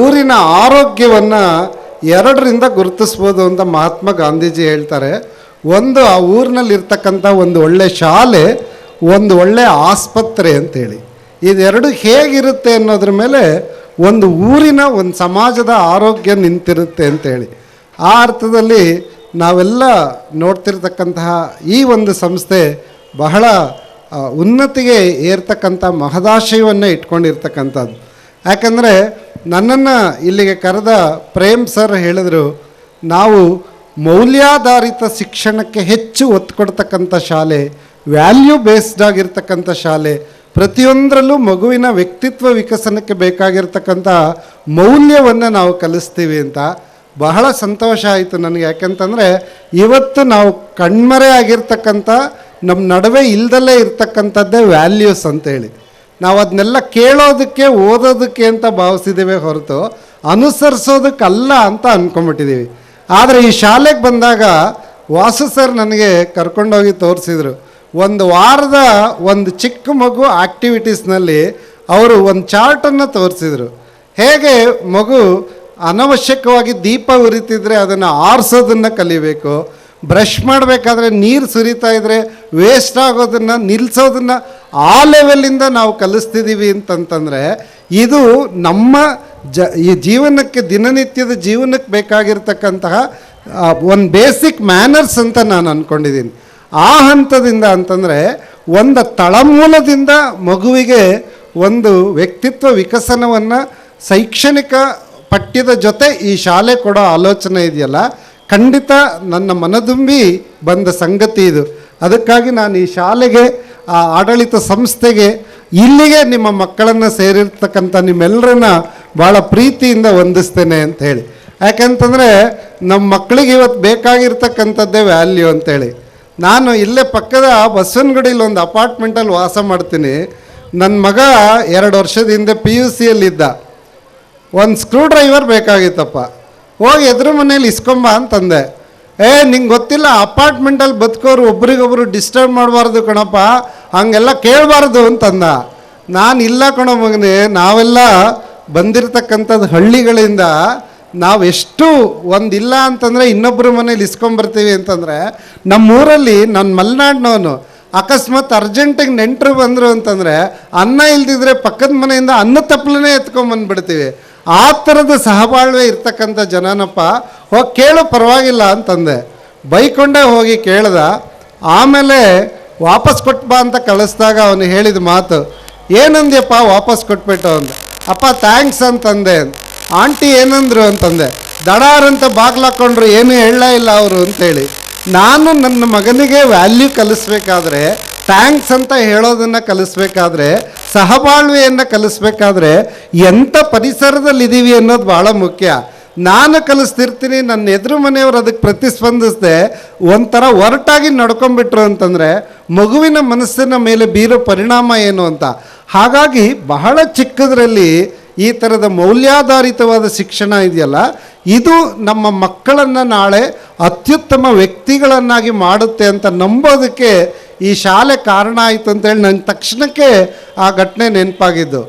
ಊರಿನ ಆರೋಗ್ಯವನ್ನು ಎರಡರಿಂದ ಗುರುತಿಸ್ಬೋದು ಅಂತ ಮಹಾತ್ಮ ಗಾಂಧೀಜಿ ಹೇಳ್ತಾರೆ. ಒಂದು, ಆ ಊರಿನಲ್ಲಿರ್ತಕ್ಕಂಥ ಒಂದು ಒಳ್ಳೆ ಶಾಲೆ, ಒಂದು ಒಳ್ಳೆ ಆಸ್ಪತ್ರೆ ಅಂತೇಳಿ. ಇದೆರಡು ಹೇಗಿರುತ್ತೆ ಅನ್ನೋದ್ರ ಮೇಲೆ ಒಂದು ಊರಿನ, ಒಂದು ಸಮಾಜದ ಆರೋಗ್ಯ ನಿಂತಿರುತ್ತೆ ಅಂತೇಳಿ. ಆ ಅರ್ಥದಲ್ಲಿ ನಾವೆಲ್ಲ ನೋಡ್ತಿರ್ತಕ್ಕಂತಹ ಈ ಒಂದು ಸಂಸ್ಥೆ ಬಹಳ ಉನ್ನತಿಗೆ ಏರ್ತಕ್ಕಂಥ ಮಹದಾಶಯವನ್ನು ಇಟ್ಕೊಂಡಿರ್ತಕ್ಕಂಥದ್ದು. ಯಾಕಂದರೆ ನನ್ನನ್ನು ಇಲ್ಲಿಗೆ ಕರೆದ ಪ್ರೇಮ್ ಸರ್ ಹೇಳಿದರು, ನಾವು ಮೌಲ್ಯಾಧಾರಿತ ಶಿಕ್ಷಣಕ್ಕೆ ಹೆಚ್ಚು ಒತ್ತು ಕೊಡ್ತಕ್ಕಂಥ ಶಾಲೆ, ವ್ಯಾಲ್ಯೂ ಬೇಸ್ಡ್ ಆಗಿರ್ತಕ್ಕಂಥ ಶಾಲೆ, ಪ್ರತಿಯೊಂದರಲ್ಲೂ ಮಗುವಿನ ವ್ಯಕ್ತಿತ್ವ ವಿಕಸನಕ್ಕೆ ಬೇಕಾಗಿರ್ತಕ್ಕಂಥ ಮೌಲ್ಯವನ್ನು ನಾವು ಕಲಿಸ್ತೀವಿ ಅಂತ. ಬಹಳ ಸಂತೋಷ ಆಯಿತು ನನಗೆ. ಯಾಕೆಂತಂದರೆ ಇವತ್ತು ನಾವು ಕಣ್ಮರೆ ಆಗಿರ್ತಕ್ಕಂಥ ನಮ್ಮ ನಡುವೆ ಇಲ್ದಲ್ಲೇ ಇರ್ತಕ್ಕಂಥದ್ದೇ ವ್ಯಾಲ್ಯೂಸ್ ಅಂತೇಳಿ. ನಾವು ಅದನ್ನೆಲ್ಲ ಕೇಳೋದಕ್ಕೆ ಓದೋದಕ್ಕೆ ಅಂತ ಭಾವಿಸಿದ್ದೇವೆ ಹೊರತು ಅನುಸರಿಸೋದಕ್ಕಲ್ಲ ಅಂತ ಅಂದ್ಕೊಂಬಿಟ್ಟಿದ್ದೀವಿ. ಆದರೆ ಈ ಶಾಲೆಗೆ ಬಂದಾಗ ವಾಸು ಸರ್ ನನಗೆ ಕರ್ಕೊಂಡೋಗಿ ತೋರಿಸಿದ್ರು. ಒಂದು ವಾರದ ಒಂದು ಚಿಕ್ಕ ಮಗು ಆ್ಯಕ್ಟಿವಿಟೀಸ್ನಲ್ಲಿ ಅವರು ಒಂದು ಚಾರ್ಟನ್ನು ತೋರಿಸಿದ್ರು. ಹೇಗೆ ಮಗು ಅನವಶ್ಯಕವಾಗಿ ದೀಪ ಉರಿತಿದ್ರೆ ಅದನ್ನು ಆರಿಸೋದನ್ನು ಕಲಿಬೇಕು, ಬ್ರಷ್ ಮಾಡಬೇಕಾದ್ರೆ ನೀರು ಸುರಿತಾ ಇದ್ದರೆ ವೇಸ್ಟ್ ಆಗೋದನ್ನು ನಿಲ್ಲಿಸೋದನ್ನು ಆ ಲೆವೆಲಿಂದ ನಾವು ಕಲಿಸ್ತಿದ್ದೀವಿ ಅಂತಂತಂದರೆ ಇದು ನಮ್ಮ ಈ ಜೀವನಕ್ಕೆ, ದಿನನಿತ್ಯದ ಜೀವನಕ್ಕೆ ಬೇಕಾಗಿರ್ತಕ್ಕಂತಹ ಒಂದು ಬೇಸಿಕ್ ಮ್ಯಾನರ್ಸ್ ಅಂತ ನಾನು ಅಂದ್ಕೊಂಡಿದ್ದೀನಿ. ಆ ಹಂತದಿಂದ ಅಂತಂದರೆ ಒಂದು ತಳಮೂಲದಿಂದ ಮಗುವಿಗೆ ಒಂದು ವ್ಯಕ್ತಿತ್ವ ವಿಕಸನವನ್ನು ಶೈಕ್ಷಣಿಕ ಪಠ್ಯದ ಜೊತೆ ಈ ಶಾಲೆ ಕೊಡೋ ಆಲೋಚನೆ ಇದೆಯಲ್ಲ, ಖಂಡಿತ ನನ್ನ ಮನದುಂಬಿ ಬಂದ ಸಂಗತಿ ಇದು. ಅದಕ್ಕಾಗಿ ನಾನು ಈ ಶಾಲೆಗೆ, ಆ ಆಡಳಿತ ಸಂಸ್ಥೆಗೆ, ಇಲ್ಲಿಗೆ ನಿಮ್ಮ ಮಕ್ಕಳನ್ನು ಸೇರಿರ್ತಕ್ಕಂಥ ನಿಮ್ಮೆಲ್ಲರನ್ನ ಭಾಳ ಪ್ರೀತಿಯಿಂದ ವಂದಿಸ್ತೇನೆ ಅಂತ ಹೇಳಿ. ಯಾಕಂತಂದರೆ ನಮ್ಮ ಮಕ್ಕಳಿಗೆ ಇವತ್ತು ಬೇಕಾಗಿರ್ತಕ್ಕಂಥದ್ದೇ ವ್ಯಾಲ್ಯೂ ಅಂತೇಳಿ. ನಾನು ಇಲ್ಲೇ ಪಕ್ಕದ ಬಸವನಗುಡಿಲಿ ಒಂದು ಅಪಾರ್ಟ್ಮೆಂಟಲ್ಲಿ ವಾಸ ಮಾಡ್ತೀನಿ. ನನ್ನ ಮಗ 2 ವರ್ಷದ ಹಿಂದೆ PUCಯಲ್ಲಿದ್ದ. ಒಂದು ಸ್ಕ್ರೂ ಡ್ರೈವರ್ ಬೇಕಾಗಿತ್ತಪ್ಪ. ಹೋಗಿ ಎದುರು ಮನೇಲಿ ಇಸ್ಕೊಂಬ ಅಂತಂದೆ. ನಿಂಗೆ ಗೊತ್ತಿಲ್ಲ, ಅಪಾರ್ಟ್ಮೆಂಟಲ್ಲಿ ಬದುಕೋರು ಒಬ್ರಿಗೊಬ್ರು ಡಿಸ್ಟರ್ಬ್ ಮಾಡಬಾರ್ದು ಕಣಪ್ಪ, ಹಂಗೆಲ್ಲ ಕೇಳಬಾರ್ದು ಅಂತಂದ. ನಾನು ಇಲ್ಲ ಕಣೋ ಮಗನೇ, ನಾವೆಲ್ಲ ಬಂದಿರತಕ್ಕಂಥದ್ದು ಹಳ್ಳಿಗಳಿಂದ, ನಾವು ಎಷ್ಟು ಒಂದಿಲ್ಲ ಅಂತಂದರೆ ಇನ್ನೊಬ್ಬರ ಮನೇಲಿ ಇಸ್ಕೊಂಬರ್ತೀವಿ ಅಂತಂದರೆ, ನಮ್ಮೂರಲ್ಲಿ ನನ್ನ ಮಲೆನಾಡಿನವನು ಅಕಸ್ಮಾತ್ ಅರ್ಜೆಂಟಿಗೆ ನೆಂಟರು ಬಂದರು ಅಂತಂದರೆ ಅನ್ನ ಇಲ್ದಿದ್ರೆ ಪಕ್ಕದ ಮನೆಯಿಂದ ಅನ್ನ ತಪ್ಪಲೇ ಎತ್ಕೊಂಬಂದ್ಬಿಡ್ತೀವಿ. ಆ ಥರದ ಸಹಬಾಳ್ವೆ ಇರ್ತಕ್ಕಂಥ ಜನನಪ್ಪ. ಹೋಗಿ ಕೇಳು ಪರವಾಗಿಲ್ಲ ಅಂತಂದೆ. ಬೈಕೊಂಡೇ ಹೋಗಿ ಕೇಳ್ದ. ಆಮೇಲೆ ವಾಪಸ್ ಕೊಟ್ಬಾ ಅಂತ ಕಳಿಸ್ದಾಗ ಅವನು ಹೇಳಿದ ಮಾತು, ಏನಂದ್ಯಪ್ಪ ವಾಪಸ್ ಕೊಟ್ಬಿಟ್ಟು ಅಂದೆ. ಅಪ್ಪ ಥ್ಯಾಂಕ್ಸ್ ಅಂತಂದೆ. ಆಂಟಿ ಏನಂದ್ರು ಅಂತಂದೆ. ದಡಾರಂತ ಬಾಗ್ಲಾಕೊಂಡ್ರು, ಏನೂ ಹೇಳಲೇ ಇಲ್ಲ ಅವರು ಅಂತೇಳಿ. ನಾನು ನನ್ನ ಮಗನಿಗೆ ವ್ಯಾಲ್ಯೂ ಕಲಿಸ್ಬೇಕಾದ್ರೆ, ಥ್ಯಾಂಕ್ಸ್ ಅಂತ ಹೇಳೋದನ್ನು ಕಲಿಸ್ಬೇಕಾದ್ರೆ, ಸಹಬಾಳ್ವೆಯನ್ನು ಕಲಿಸ್ಬೇಕಾದ್ರೆ ಎಂಥ ಪರಿಸರದಲ್ಲಿದ್ದೀವಿ ಅನ್ನೋದು ಭಾಳ ಮುಖ್ಯ. ನಾನು ಕಲಿಸ್ತಿರ್ತೀನಿ, ನನ್ನ ಎದುರು ಮನೆಯವರು ಅದಕ್ಕೆ ಪ್ರತಿಸ್ಪಂದಿಸದೆ ಒಂಥರ ಒರಟಾಗಿ ನಡ್ಕೊಂಡ್ಬಿಟ್ರು ಅಂತಂದರೆ ಮಗುವಿನ ಮನಸ್ಸಿನ ಮೇಲೆ ಬೀರೋ ಪರಿಣಾಮ ಏನು ಅಂತ. ಹಾಗಾಗಿ ಬಹಳ ಚಿಕ್ಕದರಲ್ಲಿ ಈ ಥರದ ಮೌಲ್ಯಾಧಾರಿತವಾದ ಶಿಕ್ಷಣ ಇದೆಯಲ್ಲ, ಇದು ನಮ್ಮ ಮಕ್ಕಳನ್ನು ನಾಳೆ ಅತ್ಯುತ್ತಮ ವ್ಯಕ್ತಿಗಳನ್ನಾಗಿ ಮಾಡುತ್ತೆ ಅಂತ ನಂಬೋದಕ್ಕೆ ಈ ಶಾಲೆ ಕಾರಣ ಆಯಿತು ಅಂತೇಳಿ ನನ್ನ ತಕ್ಷಣಕ್ಕೆ ಆ ಘಟನೆ ನೆನಪಾಗಿದ್ದು.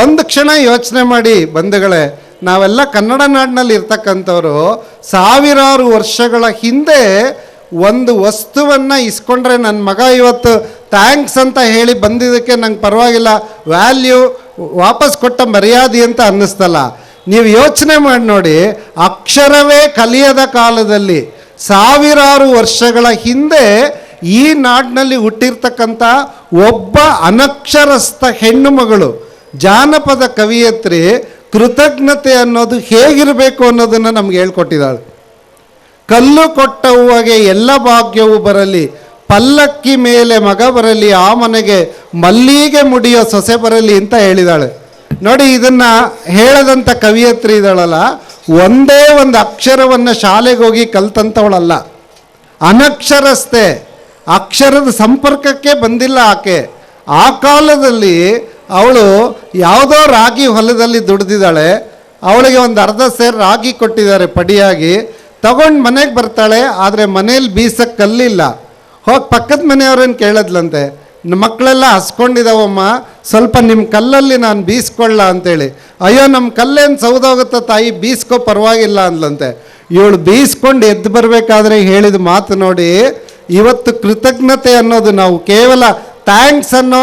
ಒಂದು ಕ್ಷಣ ಯೋಚನೆ ಮಾಡಿ ಬಂಧುಗಳೇ, ನಾವೆಲ್ಲ ಕನ್ನಡ ನಾಡಿನಲ್ಲಿ ಇರ್ತಕ್ಕಂಥವ್ರು ಸಾವಿರಾರು ವರ್ಷಗಳ ಹಿಂದೆ ಒಂದು ವಸ್ತುವನ್ನು ಇಸ್ಕೊಂಡ್ರೆ ನನ್ನ ಮಗ ಇವತ್ತು ಥ್ಯಾಂಕ್ಸ್ ಅಂತ ಹೇಳಿ ಬಂದಿದ್ದಕ್ಕೆ ನಂಗೆ ಪರವಾಗಿಲ್ಲ, ವ್ಯಾಲ್ಯೂ ವಾಪಸ್ ಕೊಟ್ಟ ಮರ್ಯಾದೆ ಅಂತ ಅನ್ನಿಸ್ತಲ್ಲ. ನೀವು ಯೋಚನೆ ಮಾಡಿ ನೋಡಿ, ಅಕ್ಷರವೇ ಕಲಿಯದ ಕಾಲದಲ್ಲಿ ಸಾವಿರಾರು ವರ್ಷಗಳ ಹಿಂದೆ ಈ ನಾಡಿನಲ್ಲಿ ಹುಟ್ಟಿರ್ತಕ್ಕಂಥ ಒಬ್ಬ ಅನಕ್ಷರಸ್ಥ ಹೆಣ್ಣು ಮಗಳು, ಜಾನಪದ ಕವಿಯತ್ರಿ, ಕೃತಜ್ಞತೆ ಅನ್ನೋದು ಹೇಗಿರಬೇಕು ಅನ್ನೋದನ್ನು ನಮ್ಗೆ ಹೇಳ್ಕೊಟ್ಟಿದ್ದಾಳೆ. ಕಲ್ಲು ಕೊಟ್ಟವ್ವಗೆ ಎಲ್ಲ ಭಾಗ್ಯವು ಬರಲಿ, ಪಲ್ಲಕ್ಕಿ ಮೇಲೆ ಮಗ ಬರಲಿ, ಆ ಮನೆಗೆ ಮಲ್ಲಿಗೆ ಮುಡಿಯೋ ಸೊಸೆ ಬರಲಿ ಅಂತ ಹೇಳಿದಾಳೆ. ನೋಡಿ, ಇದನ್ನು ಹೇಳದಂಥ ಕವಿಯತ್ರಿ ಇದ್ದಾಳಲ್ಲ, ಒಂದೇ ಒಂದು ಅಕ್ಷರವನ್ನು ಶಾಲೆಗೆ ಹೋಗಿ ಕಲ್ತಂಥವಳಲ್ಲ, ಅನಕ್ಷರಸ್ಥೆ, ಅಕ್ಷರದ ಸಂಪರ್ಕಕ್ಕೆ ಬಂದಿಲ್ಲ ಆಕೆ. ಆ ಕಾಲದಲ್ಲಿ ಅವಳು ಯಾವುದೋ ರಾಗಿ ಹೊಲದಲ್ಲಿ ದುಡ್ದಿದ್ದಾಳೆ. ಅವಳಿಗೆ ಒಂದು ಅರ್ಧ ಸೇರು ರಾಗಿ ಕೊಟ್ಟಿದ್ದಾರೆ ಪಡಿಯಾಗಿ, ತಗೊಂಡು ಮನೆಗೆ ಬರ್ತಾಳೆ. ಆದರೆ ಮನೇಲಿ ಬೀಸಕ್ಕೆ ಕಲ್ಲಿಲ್ಲ. ಹೋಗಿ ಪಕ್ಕದ ಮನೆಯವ್ರನ್ನ ಕೇಳದ್ಲಂತೆ, ಮಕ್ಕಳೆಲ್ಲ ಹಸ್ಕೊಂಡಿದ್ದಾವಮ್ಮ, ಸ್ವಲ್ಪ ನಿಮ್ಮ ಕಲ್ಲಲ್ಲಿ ನಾನು ಬೀಸ್ಕೊಳ್ಳ ಅಂತೇಳಿ. ಅಯ್ಯೋ, ನಮ್ಮ ಕಲ್ಲೇನು ಸೌದೋಗುತ್ತೋ ತಾಯಿ, ಬೀಸ್ಕೋ ಪರವಾಗಿಲ್ಲ ಅಂದ್ಲಂತೆ. ಇವಳು ಬೀಸ್ಕೊಂಡು ಎದ್ದು ಬರಬೇಕಾದ್ರೆ ಹೇಳಿದ ಮಾತು ನೋಡಿ, ಇವತ್ತು ಕೃತಜ್ಞತೆ ಅನ್ನೋದು ನಾವು ಕೇವಲ ಥ್ಯಾಂಕ್ಸ್ ಅನ್ನೋ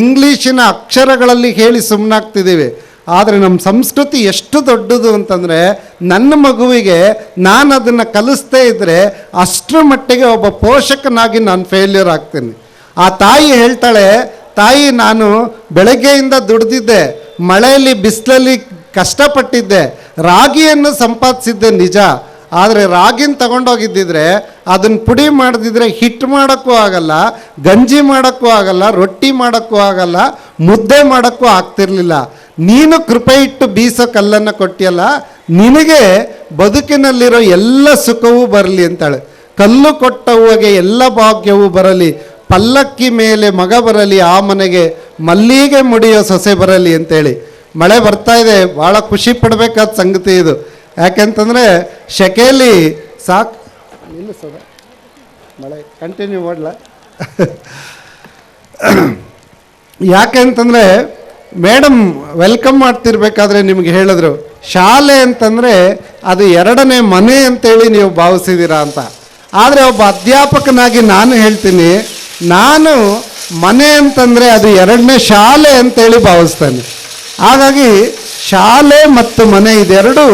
ಇಂಗ್ಲೀಷಿನ ಅಕ್ಷರಗಳಲ್ಲಿ ಹೇಳಿ ಸುಮ್ಮನಾಗ್ತಿದ್ದೀವಿ. ಆದರೆ ನಮ್ಮ ಸಂಸ್ಕೃತಿ ಎಷ್ಟು ದೊಡ್ಡದು ಅಂತಂದರೆ, ನನ್ನ ಮಗುವಿಗೆ ನಾನು ಅದನ್ನು ಕಲಿಸ್ತೇ ಇದ್ದರೆ ಅಷ್ಟರ ಮಟ್ಟಿಗೆ ಒಬ್ಬ ಪೋಷಕನಾಗಿ ನಾನು ಫೇಲ್ಯೂರ್ ಆಗ್ತೀನಿ. ಆ ತಾಯಿ ಹೇಳ್ತಾಳೆ, ತಾಯಿ ನಾನು ಬೆಳಗ್ಗೆಯಿಂದ ದುಡ್ದಿದ್ದೆ, ಮಳೆಯಲ್ಲಿ ಬಿಸಿಲಲ್ಲಿ ಕಷ್ಟಪಟ್ಟಿದ್ದೆ, ರಾಗಿಯನ್ನು ಸಂಪಾದಿಸಿದ್ದೆ ನಿಜ, ಆದರೆ ರಾಗಿನ ತಗೊಂಡೋಗಿದ್ದಿದ್ರೆ ಅದನ್ನು ಪುಡಿ ಮಾಡದಿದ್ರೆ ಹಿಟ್ಟು ಮಾಡೋಕ್ಕೂ ಆಗಲ್ಲ, ಗಂಜಿ ಮಾಡೋಕ್ಕೂ ಆಗಲ್ಲ, ರೊಟ್ಟಿ ಮಾಡೋಕ್ಕೂ ಆಗಲ್ಲ, ಮುದ್ದೆ ಮಾಡೋಕ್ಕೂ ಆಗ್ತಿರ್ಲಿಲ್ಲ. ನೀನು ಕೃಪೆ ಇಟ್ಟು ಬೀಸೋ ಕಲ್ಲನ್ನು ಕೊಟ್ಟಿಯಲ್ಲ, ನಿನಗೆ ಬದುಕಿನಲ್ಲಿರೋ ಎಲ್ಲ ಸುಖವೂ ಬರಲಿ ಅಂತಾಳೆ. ಕಲ್ಲು ಕೊಟ್ಟವ್ವಗೆ ಎಲ್ಲ ಭಾಗ್ಯವೂ ಬರಲಿ, ಪಲ್ಲಕ್ಕಿ ಮೇಲೆ ಮಗ ಬರಲಿ, ಆ ಮನೆಗೆ ಮಲ್ಲಿಗೆ ಮುಡಿಯೋ ಸೊಸೆ ಬರಲಿ ಅಂತೇಳಿ. ಮಳೆ ಬರ್ತಾ ಇದೆ, ಭಾಳ ಖುಷಿ ಪಡಬೇಕಾದ ಸಂಗತಿ ಇದು. ಯಾಕೆಂತಂದರೆ ಶೆಕೆಯಲ್ಲಿ ಸಾಕು ನಿಲ್ಲಿಸೋದ ಮಳೆ ಕಂಟಿನ್ಯೂ ಮಾಡಲ. ಯಾಕೆಂತಂದರೆ ಮೇಡಮ್ ವೆಲ್ಕಮ್ ಮಾಡ್ತಿರ್ಬೇಕಾದ್ರೆ ನಿಮ್ಗೆ ಹೇಳಿದ್ರು, ಶಾಲೆ ಅಂತಂದರೆ ಅದು ಎರಡನೇ ಮನೆ ಅಂತೇಳಿ ನೀವು ಭಾವಿಸಿದ್ದೀರಾ ಅಂತ. ಆದರೆ ಒಬ್ಬ ಅಧ್ಯಾಪಕನಾಗಿ ನಾನು ಹೇಳ್ತೀನಿ, ನಾನು ಮನೆ ಅಂತಂದರೆ ಅದು ಎರಡನೇ ಶಾಲೆ ಅಂತೇಳಿ ಭಾವಿಸ್ತೇನೆ. ಹಾಗಾಗಿ ಶಾಲೆ ಮತ್ತು ಮನೆ ಇದೆರಡು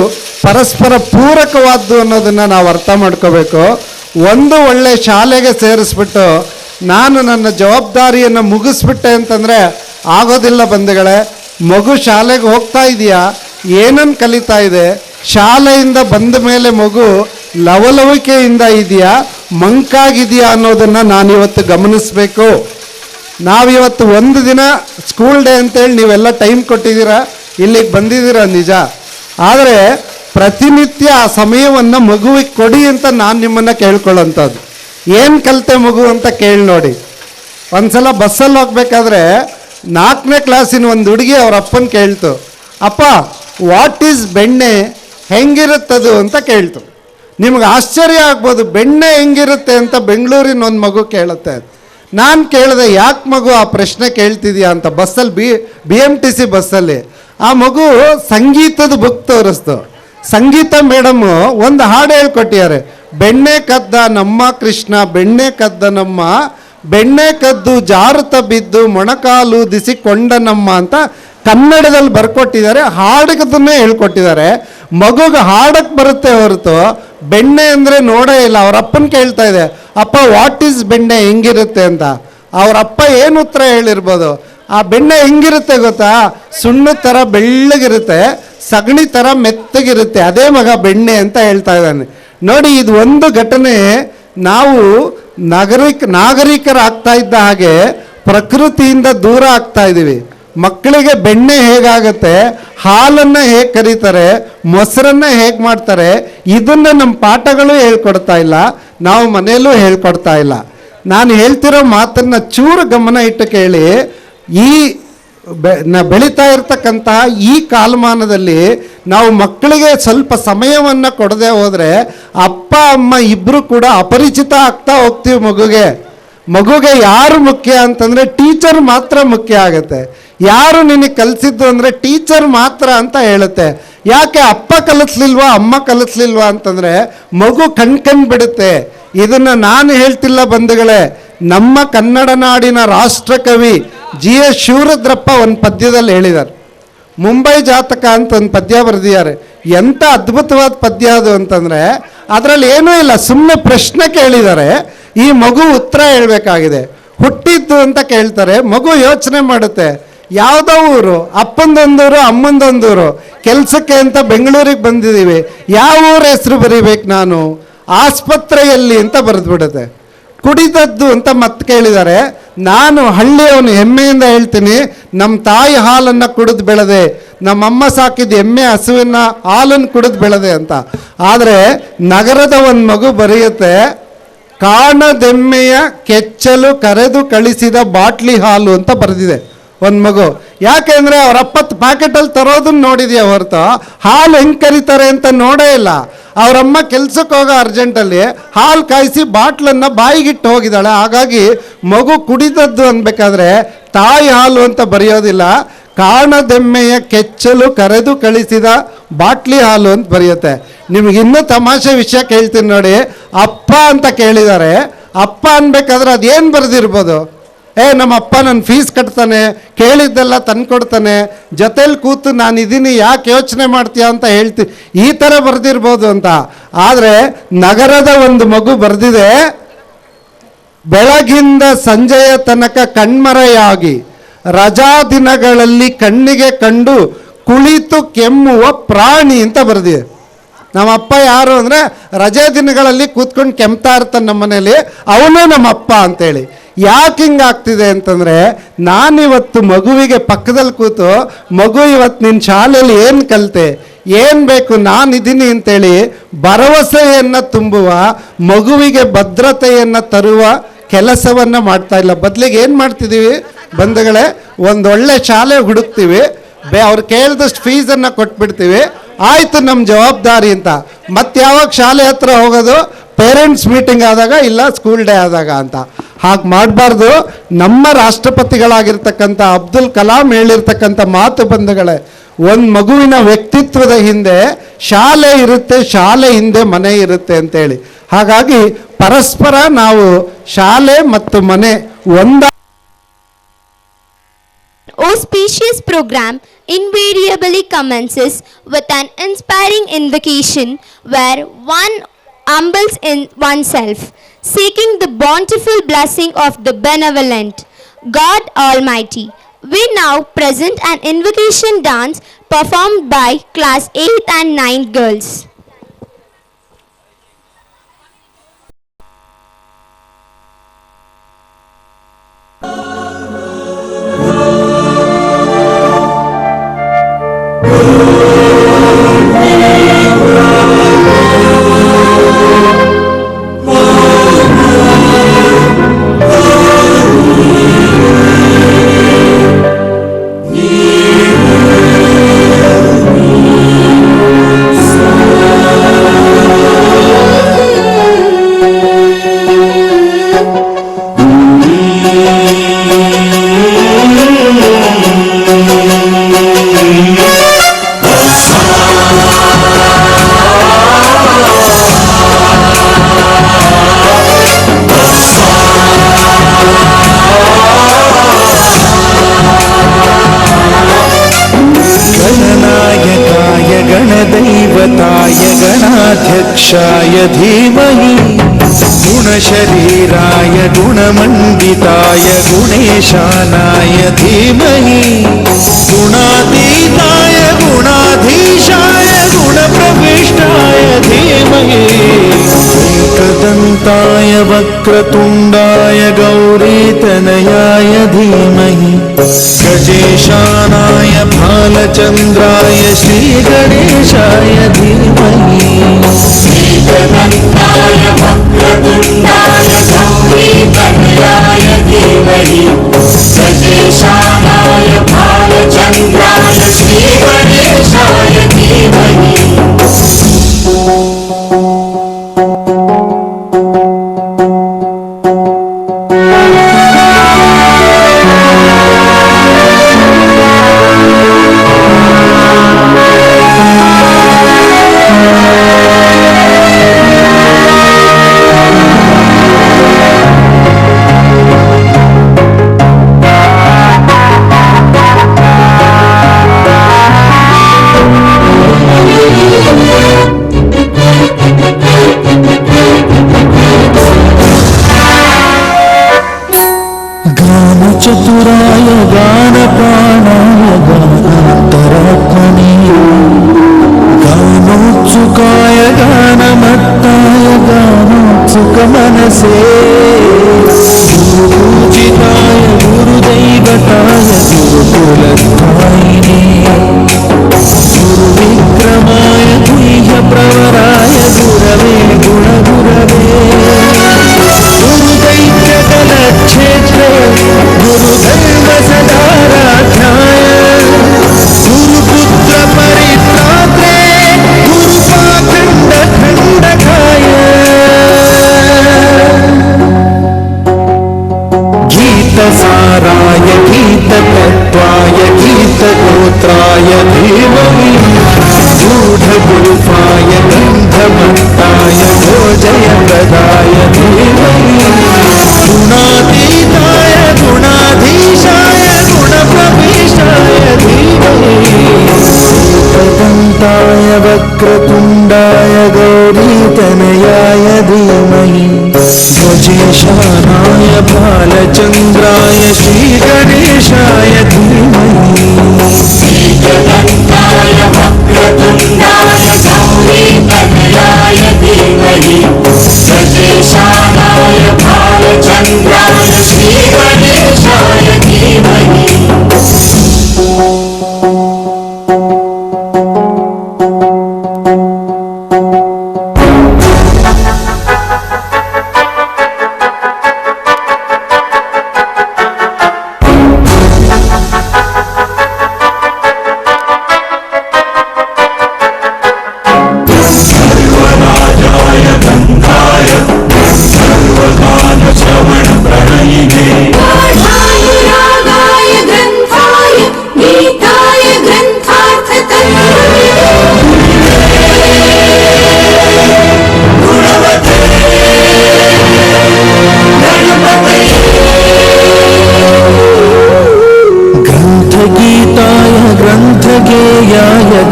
ಪರಸ್ಪರ ಪೂರಕವಾದ್ದು ಅನ್ನೋದನ್ನು ನಾವು ಅರ್ಥ ಮಾಡ್ಕೋಬೇಕು. ಒಂದು ಒಳ್ಳೆ ಶಾಲೆಗೆ ಸೇರಿಸ್ಬಿಟ್ಟು ನಾನು ನನ್ನ ಜವಾಬ್ದಾರಿಯನ್ನು ಮುಗಿಸ್ಬಿಟ್ಟೆ ಅಂತಂದರೆ ಆಗೋದಿಲ್ಲ ಬಂಧುಗಳೇ. ಮಗು ಶಾಲೆಗೆ ಹೋಗ್ತಾ ಇದೆಯಾ, ಏನನ್ನು ಕಲಿತಾ ಇದೆ, ಶಾಲೆಯಿಂದ ಬಂದ ಮೇಲೆ ಮಗು ಲವಲವಿಕೆಯಿಂದ ಇದೆಯಾ, ಮಂಕಾಗಿದೆಯಾ ಅನ್ನೋದನ್ನು ನಾನಿವತ್ತು ಗಮನಿಸಬೇಕು. ನಾವಿವತ್ತು ಒಂದು ದಿನ ಸ್ಕೂಲ್ ಡೇ ಅಂತೇಳಿ ನೀವೆಲ್ಲ ಟೈಮ್ ಕೊಟ್ಟಿದ್ದೀರಾ, ಇಲ್ಲಿಗೆ ಬಂದಿದ್ದೀರಾ ನಿಜ. ಆದರೆ ಪ್ರತಿನಿತ್ಯ ಆ ಸಮಯವನ್ನು ಮಗುವಿಗೆ ಕೊಡಿ ಅಂತ ನಾನು ನಿಮ್ಮನ್ನು ಕೇಳ್ಕೊಳ್ಳೋಂಥದ್ದು. ಏನು ಕಲಿತೆ ಮಗು ಅಂತ ಕೇಳಿ ನೋಡಿ. ಒಂದು ಸಲ ಬಸ್ಸಲ್ಲಿ ಹೋಗ್ಬೇಕಾದ್ರೆ 4ನೇ ಕ್ಲಾಸಿನ ಒಂದು ಹುಡುಗಿ ಅವ್ರ ಅಪ್ಪನ ಕೇಳ್ತು, ಅಪ್ಪ ವಾಟ್ ಈಸ್ ಬೆಣ್ಣೆ, ಹೆಂಗಿರುತ್ತದು ಅಂತ ಕೇಳ್ತು. ನಿಮ್ಗೆ ಆಶ್ಚರ್ಯ ಆಗ್ಬೋದು, ಬೆಣ್ಣೆ ಹೆಂಗಿರುತ್ತೆ ಅಂತ ಬೆಂಗಳೂರಿನ ಒಂದು ಮಗು ಕೇಳುತ್ತೆ. ನಾನು ಕೇಳಿದೆ, ಯಾಕೆ ಮಗು ಆ ಪ್ರಶ್ನೆ ಕೇಳ್ತಿದ್ಯಾ ಅಂತ. ಬಸ್ಸಲ್ಲಿ BMTC ಬಸ್ಸಲ್ಲಿ ಆ ಮಗು ಸಂಗೀತದ ಬುಕ್ ತೋರಿಸ್ತು. ಸಂಗೀತ ಮೇಡಮು ಒಂದು ಹಾಡು ಹೇಳ್ಕೊಟ್ಟಿದ್ದಾರೆ, ಬೆಣ್ಣೆ ಕದ್ದ ನಮ್ಮ ಕೃಷ್ಣ, ಬೆಣ್ಣೆ ಕದ್ದ ನಮ್ಮ, ಬೆಣ್ಣೆ ಕದ್ದು ಜಾರುತ್ತ ಬಿದ್ದು ಮೊಣಕಾಲು ದಿಸಿಕೊಂಡ ನಮ್ಮ ಅಂತ ಕನ್ನಡದಲ್ಲಿ ಬರ್ಕೊಟ್ಟಿದ್ದಾರೆ. ಹಾಡಕದನ್ನೇ ಹೇಳ್ಕೊಟ್ಟಿದ್ದಾರೆ. ಮಗುಗೆ ಹಾಡಕ್ಕೆ ಬರುತ್ತೆ ಹೊರತು ಬೆಣ್ಣೆ ಅಂದರೆ ನೋಡೇ ಇಲ್ಲ. ಅವ್ರ ಅಪ್ಪನ ಕೇಳ್ತಾ ಇದೆ, ಅಪ್ಪ ವಾಟ್ ಈಸ್ ಬೆಣ್ಣೆ, ಹೆಂಗಿರುತ್ತೆ ಅಂತ. ಅವ್ರ ಅಪ್ಪ ಏನು ಉತ್ತರ ಹೇಳಿರ್ಬೋದು, ಆ ಬೆಣ್ಣೆ ಹೆಂಗಿರುತ್ತೆ ಗೊತ್ತಾ, ಸುಣ್ಣದ ಥರ ಬೆಳ್ಳಗಿರುತ್ತೆ, ಸಗಣಿ ಥರ ಮೆತ್ತಗಿರುತ್ತೆ, ಅದೇ ಮಗ ಬೆಣ್ಣೆ ಅಂತ ಹೇಳ್ತಾ ಇದ್ದಾನೆ. ನೋಡಿ, ಇದು ಒಂದು ಘಟನೆ. ನಾವು ನಾಗರಿಕರಾಗ್ತಾ ಇದ್ದ ಹಾಗೆ ಪ್ರಕೃತಿಯಿಂದ ದೂರ ಆಗ್ತಾ ಇದ್ದೀವಿ. ಮಕ್ಕಳಿಗೆ ಬೆಣ್ಣೆ ಹೇಗಾಗತ್ತೆ, ಹಾಲನ್ನು ಹೇಗೆ ಕರೀತಾರೆ, ಮೊಸರನ್ನು ಹೇಗೆ ಮಾಡ್ತಾರೆ, ಇದನ್ನು ನಮ್ಮ ಪಾಠಗಳು ಹೇಳ್ಕೊಡ್ತಾ ಇಲ್ಲ, ನಾವು ಮನೆಯಲ್ಲೂ ಹೇಳ್ಕೊಡ್ತಾ ಇಲ್ಲ. ನಾನು ಹೇಳ್ತಿರೋ ಮಾತನ್ನು ಚೂರು ಗಮನ ಇಟ್ಟು ಕೇಳಿ. ಈ ಬೆಳೀತಾ ಇರ್ತಕ್ಕಂತಹ ಈ ಕಾಲಮಾನದಲ್ಲಿ ನಾವು ಮಕ್ಕಳಿಗೆ ಸ್ವಲ್ಪ ಸಮಯವನ್ನು ಕೊಡದೆ ಹೋದರೆ ಅಪ್ಪ ಅಮ್ಮ ಇಬ್ಬರು ಕೂಡ ಅಪರಿಚಿತ ಆಗ್ತಾ ಹೋಗ್ತೀವಿ. ಮಗುಗೆ ಯಾರು ಮುಖ್ಯ ಅಂತಂದರೆ ಟೀಚರ್ ಮಾತ್ರ ಮುಖ್ಯ ಆಗುತ್ತೆ. ಯಾರು ನಿನಗೆ ಕಲಿಸಿದ್ದು ಅಂದರೆ ಟೀಚರ್ ಮಾತ್ರ ಅಂತ ಹೇಳುತ್ತೆ. ಯಾಕೆ ಅಪ್ಪ ಕಲಿಸ್ಲಿಲ್ವಾ ಅಮ್ಮ ಕಲಿಸ್ಲಿಲ್ವಾ ಅಂತಂದರೆ ಮಗು ಕಣ್ಕಂಡು ಬಿಡುತ್ತೆ. ಇದನ್ನು ನಾನು ಹೇಳ್ತಿಲ್ಲ ಬಂಧುಗಳೇ, ನಮ್ಮ ಕನ್ನಡ ನಾಡಿನ ರಾಷ್ಟ್ರಕವಿ GS ಶಿವರುದ್ರಪ್ಪ ಒಂದು ಪದ್ಯದಲ್ಲಿ ಹೇಳಿದ್ದಾರೆ. ಮುಂಬೈ ಜಾತಕ ಅಂತ ಒಂದು ಪದ್ಯ ಬರೆದಿದ್ದಾರೆ. ಎಂಥ ಅದ್ಭುತವಾದ ಪದ್ಯ ಅದು ಅಂತಂದರೆ ಅದರಲ್ಲಿ ಏನೂ ಇಲ್ಲ, ಸುಮ್ಮನೆ ಪ್ರಶ್ನೆ ಕೇಳಿದ್ದಾರೆ. ಈ ಮಗು ಉತ್ತರ ಹೇಳಬೇಕಾಗಿದೆ. ಹುಟ್ಟಿದ್ದು ಅಂತ ಕೇಳ್ತಾರೆ, ಮಗು ಯೋಚನೆ ಮಾಡುತ್ತೆ, ಯಾವುದೋ ಊರು, ಅಪ್ಪಂದೊಂದೂರು ಅಮ್ಮಂದೊಂದೂರು, ಕೆಲಸಕ್ಕೆ ಅಂತ ಬೆಂಗಳೂರಿಗೆ ಬಂದಿದ್ದೀವಿ, ಯಾವ ಊರ ಹೆಸರು ಬರೀಬೇಕು ನಾನು, ಆಸ್ಪತ್ರೆಯಲ್ಲಿ ಅಂತ ಬರೆದ್ಬಿಡುತ್ತೆ. ಕುಡಿದದ್ದು ಅಂತ ಮತ್ತೆ ಕೇಳಿದ್ದಾರೆ, ನಾನು ಹಳ್ಳಿಯವನು ಹೆಮ್ಮೆಯಿಂದ ಹೇಳ್ತೀನಿ, ನಮ್ಮ ತಾಯಿ ಹಾಲನ್ನು ಕುಡಿದು ಬೆಳೆದೆ, ನಮ್ಮಮ್ಮ ಸಾಕಿದ ಎಮ್ಮೆ ಹಸುವಿನ ಹಾಲನ್ನು ಕುಡಿದು ಬೆಳೆದೆ ಅಂತ. ಆದರೆ ನಗರದ ಒಂದು ಮಗು ಬರೆಯುತ್ತೆ, ಕಾಣದೆಮ್ಮೆಯ ಕೆಚ್ಚಲು ಕರೆದು ಕಳಿಸಿದ ಬಾಟ್ಲಿ ಹಾಲು ಅಂತ ಬರೆದಿದೆ ಒಂದು ಮಗು. ಯಾಕೆಂದರೆ ಅವ್ರ ಅಪ್ಪತ್ತು ಪ್ಯಾಕೆಟಲ್ಲಿ ತರೋದನ್ನು ನೋಡಿದೆಯಾ ಹೊರತು ಹಾಲು ಹೆಂಗೆ ಕರೀತಾರೆ ಅಂತ ನೋಡೇ ಇಲ್ಲ. ಅವರಮ್ಮ ಕೆಲ್ಸಕ್ಕೆ ಹೋಗೋ ಅರ್ಜೆಂಟಲ್ಲಿ ಹಾಲು ಕಾಯಿಸಿ ಬಾಟ್ಲನ್ನು ಬಾಯಿಗಿಟ್ಟು ಹೋಗಿದ್ದಾಳೆ. ಹಾಗಾಗಿ ಮಗು ಕುಡಿದದ್ದು ಅನ್ಬೇಕಾದ್ರೆ ತಾಯಿ ಹಾಲು ಅಂತ ಬರೆಯೋದಿಲ್ಲ, ಕಾಣದೆಮ್ಮೆಯ ಕೆಚ್ಚಲು ಕರೆದು ಕಳಿಸಿದ ಬಾಟ್ಲಿ ಹಾಲು ಅಂತ ಬರೆಯುತ್ತೆ. ನಿಮ್ಗೆ ಇನ್ನೂ ತಮಾಷೆ ವಿಷಯ ಕೇಳ್ತೀನಿ ನೋಡಿ. ಅಪ್ಪ ಅಂತ ಕೇಳಿದ್ದಾರೆ, ಅಪ್ಪ ಅನ್ಬೇಕಾದ್ರೆ ಅದೇನು ಬರೆದಿರ್ಬೋದು, ನಮ್ಮ ಅಪ್ಪ ನನ್ನ ಫೀಸ್ ಕಟ್ತಾನೆ, ಕೇಳಿದ್ದೆಲ್ಲ ತಂದ್ಕೊಡ್ತಾನೆ, ಜೊತೇಲಿ ಕೂತು ನಾನು ಇದೀನಿ ಯಾಕೆ ಯೋಚನೆ ಮಾಡ್ತೀಯ ಅಂತ ಹೇಳ್ತೀನಿ, ಈ ಥರ ಬರೆದಿರ್ಬೋದು ಅಂತ. ಆದರೆ ನಗರದ ಒಂದು ಮಗು ಬರೆದಿದೆ, ಬೆಳಗಿಂದ ಸಂಜೆಯ ತನಕ ಕಣ್ಮರೆಯಾಗಿ ರಜಾ ದಿನಗಳಲ್ಲಿ ಕಣ್ಣಿಗೆ ಕಂಡು ಕುಳಿತು ಕೆಮ್ಮುವ ಪ್ರಾಣಿ ಅಂತ ಬರೆದಿದೆ. ನಮ್ಮಪ್ಪ ಯಾರು ಅಂದರೆ ರಜೆ ದಿನಗಳಲ್ಲಿ ಕೂತ್ಕೊಂಡು ಕೆಮ್ತಾ ಇರ್ತಾನೆ ನಮ್ಮ ಮನೇಲಿ, ಅವನು ನಮ್ಮಪ್ಪ ಅಂತೇಳಿ. ಯಾಕೆ ಹಿಂಗಾಗ್ತಿದೆ ಅಂತಂದರೆ, ನಾನಿವತ್ತು ಮಗುವಿಗೆ ಪಕ್ಕದಲ್ಲಿ ಕೂತು, ಮಗು ಇವತ್ತು ನಿನ್ನ ಶಾಲೆಯಲ್ಲಿ ಏನು ಕಲಿತೆ, ಏನು ಬೇಕು, ನಾನಿದ್ದೀನಿ ಅಂತೇಳಿ ಭರವಸೆಯನ್ನು ತುಂಬುವ, ಮಗುವಿಗೆ ಭದ್ರತೆಯನ್ನು ತರುವ ಕೆಲಸವನ್ನು ಮಾಡ್ತಾ ಇಲ್ಲ. ಬದಲಿಗೆ ಏನು ಮಾಡ್ತಿದ್ದೀವಿ ಬಂಧುಗಳೇ, ಒಂದೊಳ್ಳೆ ಶಾಲೆ ಹುಡುಕ್ತೀವಿ, ಅವ್ರು ಕೇಳಿದಷ್ಟು ಫೀಸನ್ನು ಕೊಟ್ಬಿಡ್ತೀವಿ, ಆಯಿತು ನಮ್ಮ ಜವಾಬ್ದಾರಿ ಅಂತ. ಮತ್ತೆ ಯಾವಾಗ ಶಾಲೆ ಹತ್ರ ಹೋಗೋದು, ಪೇರೆಂಟ್ಸ್ ಮೀಟಿಂಗ್ ಆದಾಗ ಇಲ್ಲ ಸ್ಕೂಲ್ ಡೇ ಆದಾಗ ಅಂತ. ಹಾಗೆ ಮಾಡಬಾರ್ದು. ನಮ್ಮ ರಾಷ್ಟ್ರಪತಿಗಳಾಗಿರ್ತಕ್ಕಂಥ ಅಬ್ದುಲ್ ಕಲಾಂ ಹೇಳಿರ್ತಕ್ಕಂಥ ಮಾತು ಬಂಧುಗಳೇ, ಒಂದು ಮಗುವಿನ ವ್ಯಕ್ತಿತ್ವದ ಹಿಂದೆ ಶಾಲೆ ಇರುತ್ತೆ, ಶಾಲೆ ಹಿಂದೆ ಮನೆ ಇರುತ್ತೆ ಅಂತೇಳಿ. ಹಾಗಾಗಿ ಪರಸ್ಪರ ನಾವು ಶಾಲೆ ಮತ್ತು ಮನೆ ಒಂದ auspicious program invariably commences with an inspiring invocation where one humbles in oneself, seeking the bountiful blessing of the benevolent God Almighty. We now present an invocation dance performed by class 8th and 9th girls. गणदैवताय गणाध्यक्षाय धीमहि गुणशरीराय गुणमण्डिताय गुणेशानाय धीमहि गुणातीताय गुणाधीशाय गुणप्रविष्टाय धीमहि एकदन्ताय वक्रतुण्डाय गौरीतनयाय धीमहि गजेशानाय भालचन्द्राय श्रीगणेशाय धीमहि एकदन्ताय वक्रतुण्डाय गौरीतनयाय धीमहि गजेशानाय भालचन्द्राय श्रीगणेशाय धीमहि चतुराय गानप्राणाय गानान्तरात्मने गानोत्सुकाय गानमत्ताय गानोत्सुकमनसे गुरुपूजिताय गुरुदैवताय गुरुकुलस्थायिने गुरुविक्रमाय गुह्यप्रवराय गुरवे गुणगुरवे गुरुदैत्यकलक्षेत्रे गुरुधर्मसदाराध्याय गुरुपुत्रपरित्रात्रे गुरुपाखण्डखण्डकाय गीतसाराय गीततत्त्वाय गीतगोत्राय धीमहि गूढगुल्फाय गन्धमत्ताय भोजयप्रदाय धीमहि गुणातीताय गुणाधीशाय गुणप्रविष्टाय धीमहि एकदन्ताय वक्रतुण्डाय गौरीतनयाय धीमहि गजेशानाय भालचन्द्राय श्रीगणेशाय धीमहि एकदन्ताय वक्रतुण्डाय गौरीतनयाय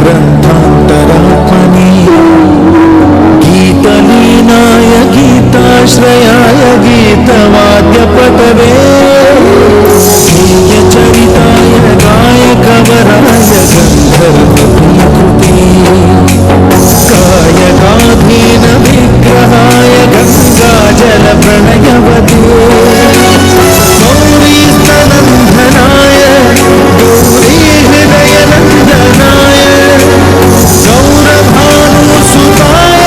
ग्रन्थान्तरात्मने गीतलीनाय गीताश्रयाय गीतवाद्यपटवे गेयचरिताय गायकवराय गन्धर्वप्रियकृते कायकाधीन विग्रहाय गङ्गाजलप्रणयवते गौरीस्तनन्दनाय गौरीहृदयनन्दनाय गौरभानुसुताय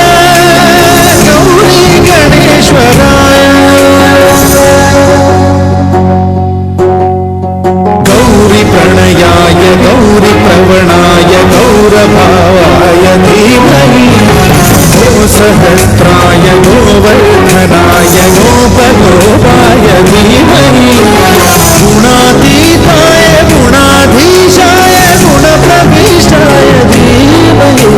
गौरी गणेश्वराय गौरीप्रणयाय गौरीप्रवणाय गौरभावाय धीमहि गोसहस्राय गोवर्धनाय गोपगोपाय धीमहि गुणातीताय गुणाधीशाय गुणप्रविष्टाय धीमहि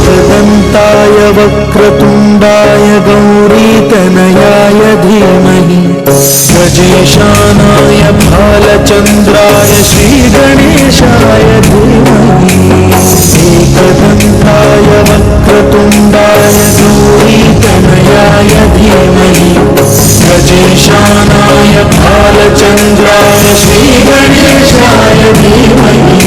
एकदन्ताय वक्रतुण्डाय गौरीतनयाय धीमहि गजेशानाय भालचन्द्राय श्रीगणेशाय धीमहि एकदन्ताय वक्रतुण्डाय गौरीतनयाय धीमहि गजेशानाय भालचन्द्राय श्रीगणेशाय धीमहि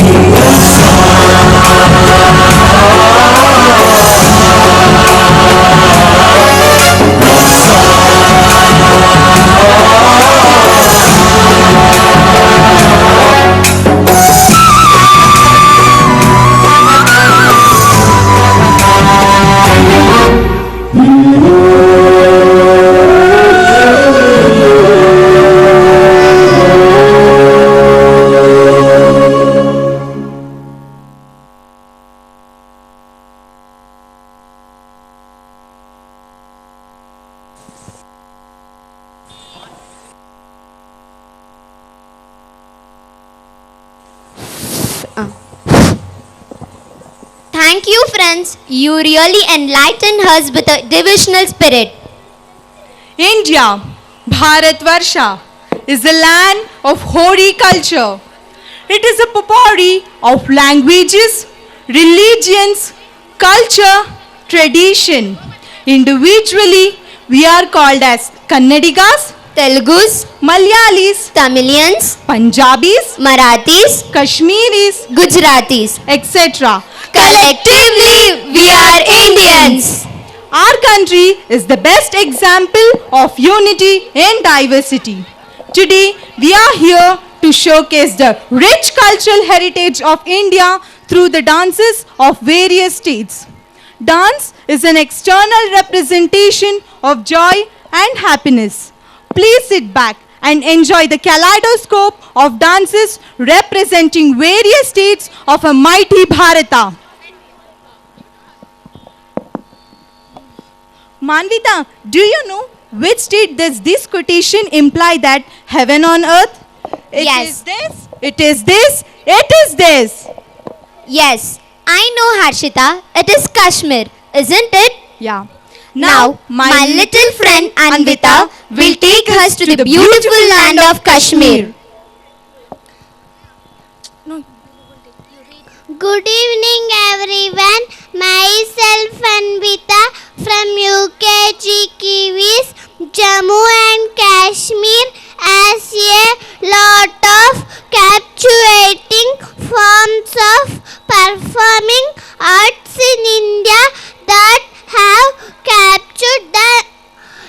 Thank you, friends. You really enlightened us with a devotional spirit. India, Bharatvarsha, is the land of hoary culture. It is a potpourri of languages, religions, culture, tradition. Individually, we are called as Kannadigas, Telugus, Malayalis, Tamilians, Punjabis, Marathis, Kashmiris, Gujaratis. etc. Collectively, we are Indians. Our country is the best example of unity in diversity. Today, we are here to showcase the rich cultural heritage of India through the dances of various states. Dance is an external representation of joy and happiness. Please sit back and enjoy the kaleidoscope of dances representing various states of a mighty Bharata. Manvita, do you know which state does this quotation imply that heaven on earth? Yes. It is this, it is this, it is this. Yes, I know, Harshita. It is Kashmir, isn't it? Yeah. Now, my little friend Anvita will take us to the beautiful land of Kashmir. Good evening, everyone. Myself Anvita from UKG Kiwis, Jammu and Kashmir, as a lot of captivating forms of performing arts in India that have captured the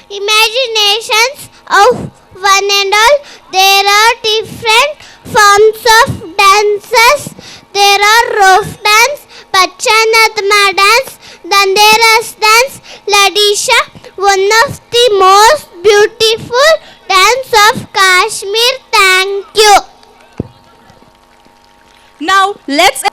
imaginations of one and all. There are different forms of dances. There are rough dance, Pachanatma dance, Danderas dance, Ladisha, one of the most beautiful dance of Kashmir. Thank you. Now, let's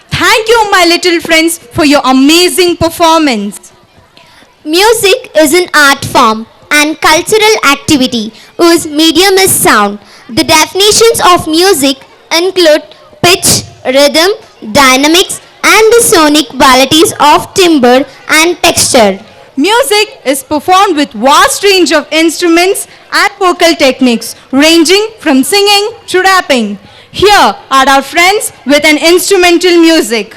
Thank you, my little friends, for your amazing performance. Music is an art form and cultural activity whose medium is sound. The definitions of music include pitch, rhythm, dynamics, and the sonic qualities of timbre and texture. Music is performed with vast range of instruments and vocal techniques ranging from singing to rapping. Here are our friends with an instrumental music.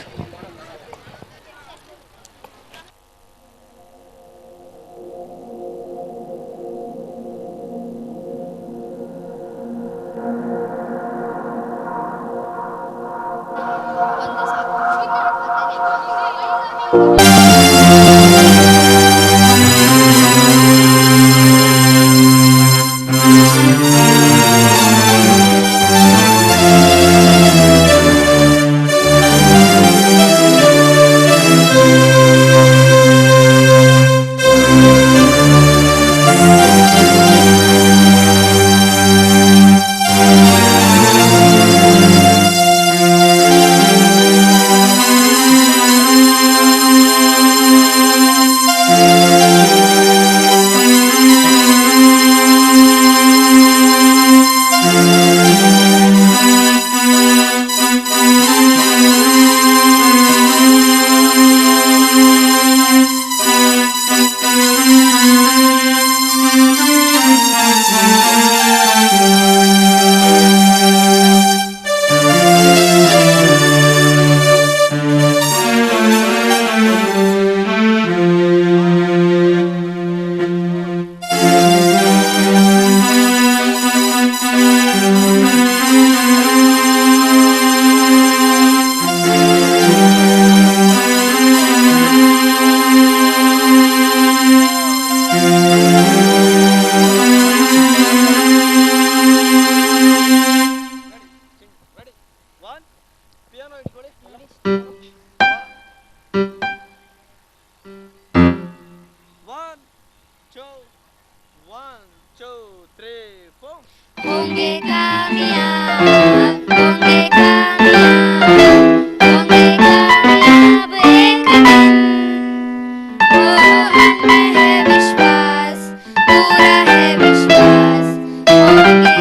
होंगे कामयाब, होंगे कामयाब, होंगे कामयाब एक दिन। ओ हमें है विश्वास, पूरा है विश्वास, होंगे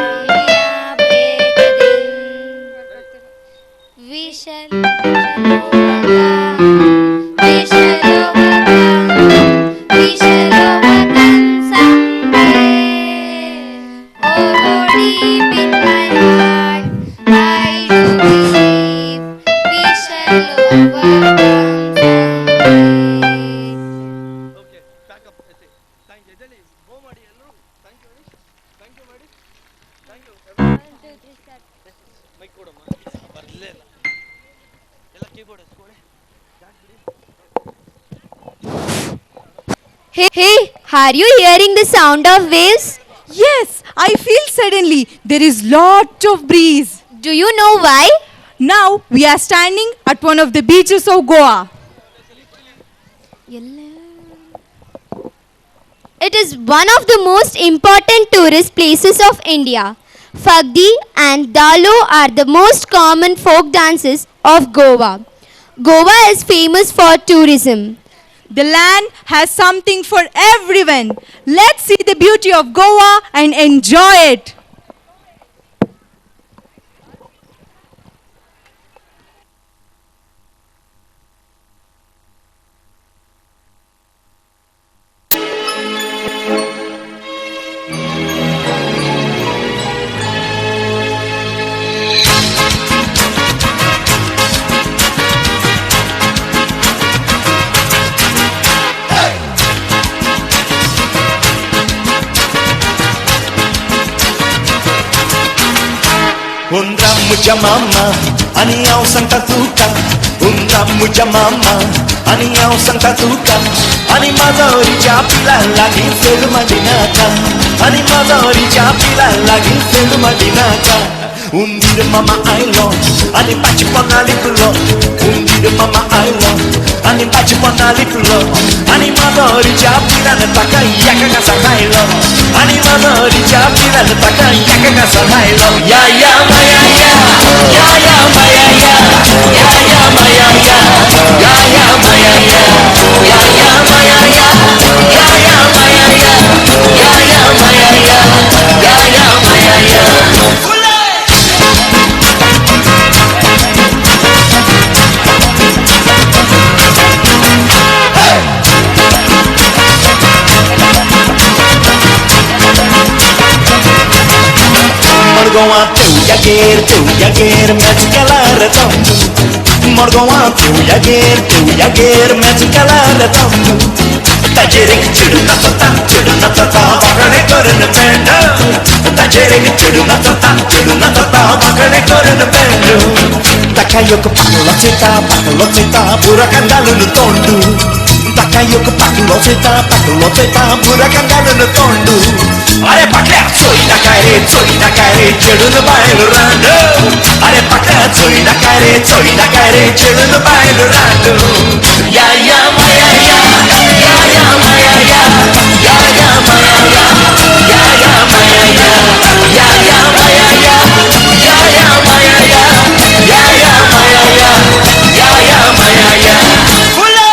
कामयाब एक दिन। We shall overcome, we shall overcome, we shall overcome someday. Oh, deep in my heart, I do believe we shall overcome someday. Okay, back up. Thank you. Delhi, go ಮಾಡಿ ಎಲ್ಲರೂ. Thank you, Manish. Thank you, Madi. Thank you. 1, 2, 3 start. Mic ಕೊಡಮ್ಮ. ಬರಲೇ ಇಲ್ಲ. ಎಲ್ಲ keyboard ಎತ್ಕೊಳ್ಳಿ. Hey, are you hearing the sound of waves? Yes, I feel suddenly there is lot of breeze. Do you know why? Now we are standing at one of the beaches of Goa. It is one of the most important tourist places of India. Fagdi and Dalo are the most common folk dances of Goa. Goa is famous for tourism. The land has something for everyone. Let's see the beauty of Goa and enjoy it. Undramuja mama, aniyaw sang tatuka. Undramuja mama, aniyaw sang tatuka. Ani mazoricha pila lagi selu madinaka. Ani mazoricha pila lagi selu madinaka. Undir mama I love, ani pachi panali tulo. Undir mama I love, ani pachi panali tulo. Ani mazoricha pila nataka yaka ga sakailo. Ani mazoricha pila nataka yaka ga sakailo. Ya ya maya ya, ya ya maya ya, ya ya maya ya, ya ya maya ya, ya ya maya ya, ya ya maya ya, ya ya maya ya, ya ya maya ya. Morgoa teu jager mezcalada tanto. Morgoa teu jager mezcalada tanto. Tajerik chudu na tata bakane karne penda. Tajerik chudu na tata bakane karne penda. Takayoko paklo cita pura kandalu tondu. Takayoko paklo cita pura kandalu tondu. Are pakla choi na kare chudu na bailu rando. Are pakla choi na kare chudu na bailu rando. Ya ya maya ya maya ya ya ya maya ya ya ya maya ya ya ya maya ya ya ya maya ya ya ya maya ya ya ya maya ya fule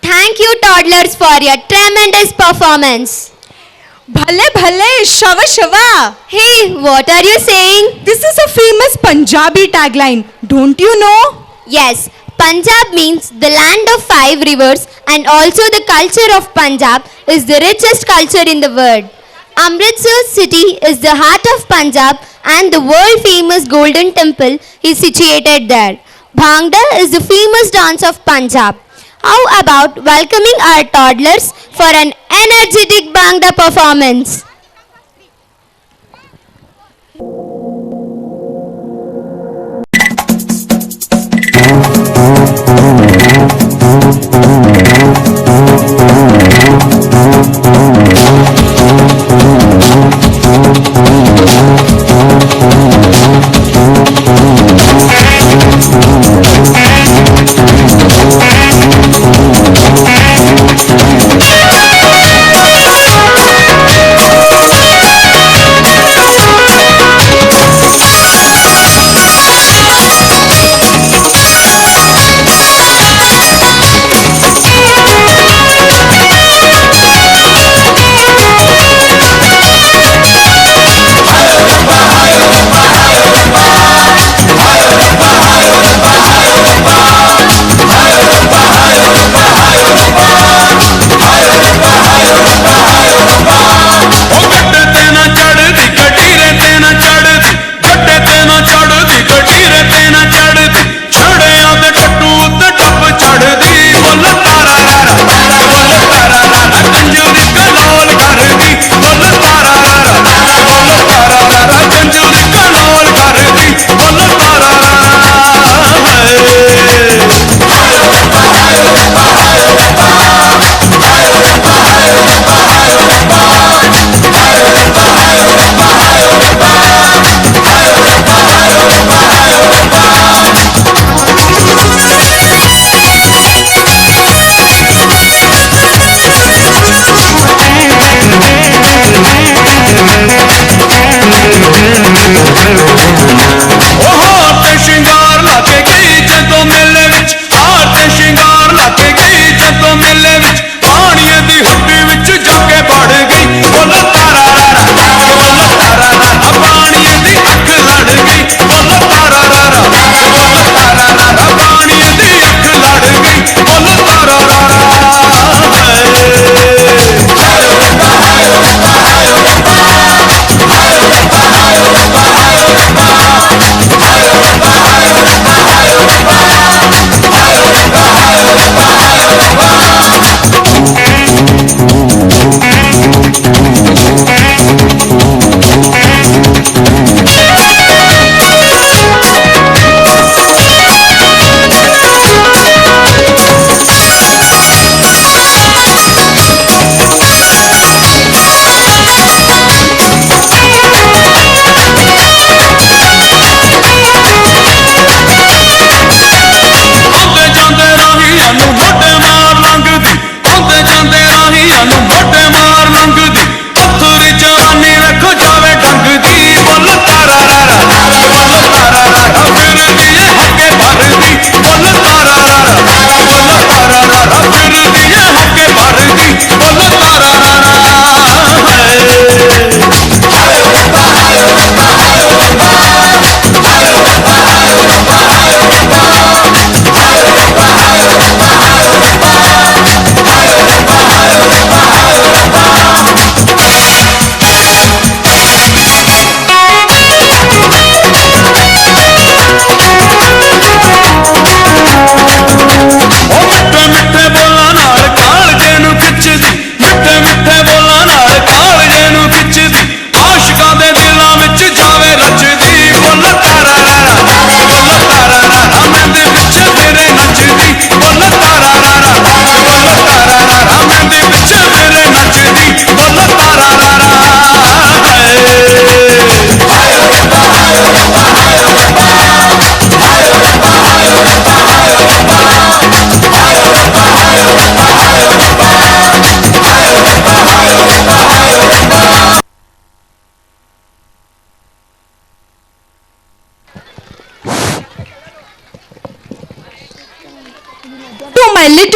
Thank you, toddlers, for your tremendous performance. Bhalle bhalle, shava shava. Hey, what are you saying? This is a famous Punjabi tagline. Don't you know? Yes, Punjab means the land of 5 rivers, and also the culture of Punjab is the richest culture in the world. Amritsar city is the heart of Punjab, and the world famous Golden Temple is situated there. Bhangra is the famous dance of Punjab. How about welcoming our toddlers for an energetic Bhangra performance?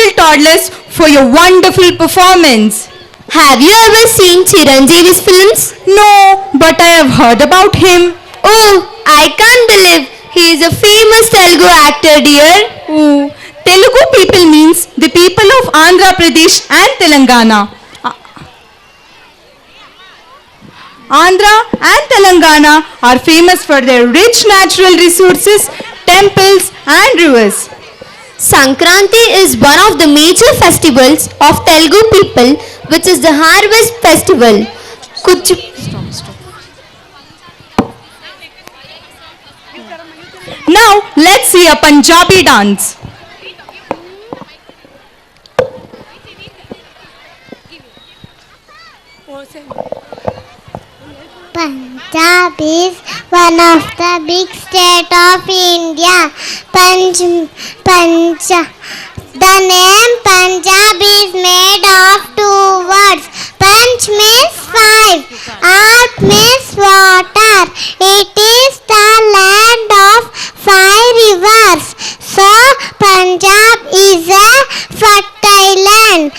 beautiful toddlers for your wonderful performance. Have you ever seen Chiranjeevi's films? No, but I have heard about him. Oh, I can't believe he is a famous Telugu actor, dear. Oh, Telugu people means the people of Andhra Pradesh and Telangana. Andhra and Telangana are famous for their rich natural resources, temples and rivers. Sankranti is one of the major festivals of Telugu people, which is the harvest festival. Now let's see a Punjabi dance. Punjab is one of the big state of India. The name Punjab is made of two words. Panch means five, Art means water. It is the land of five rivers. So Punjab is a fertile land.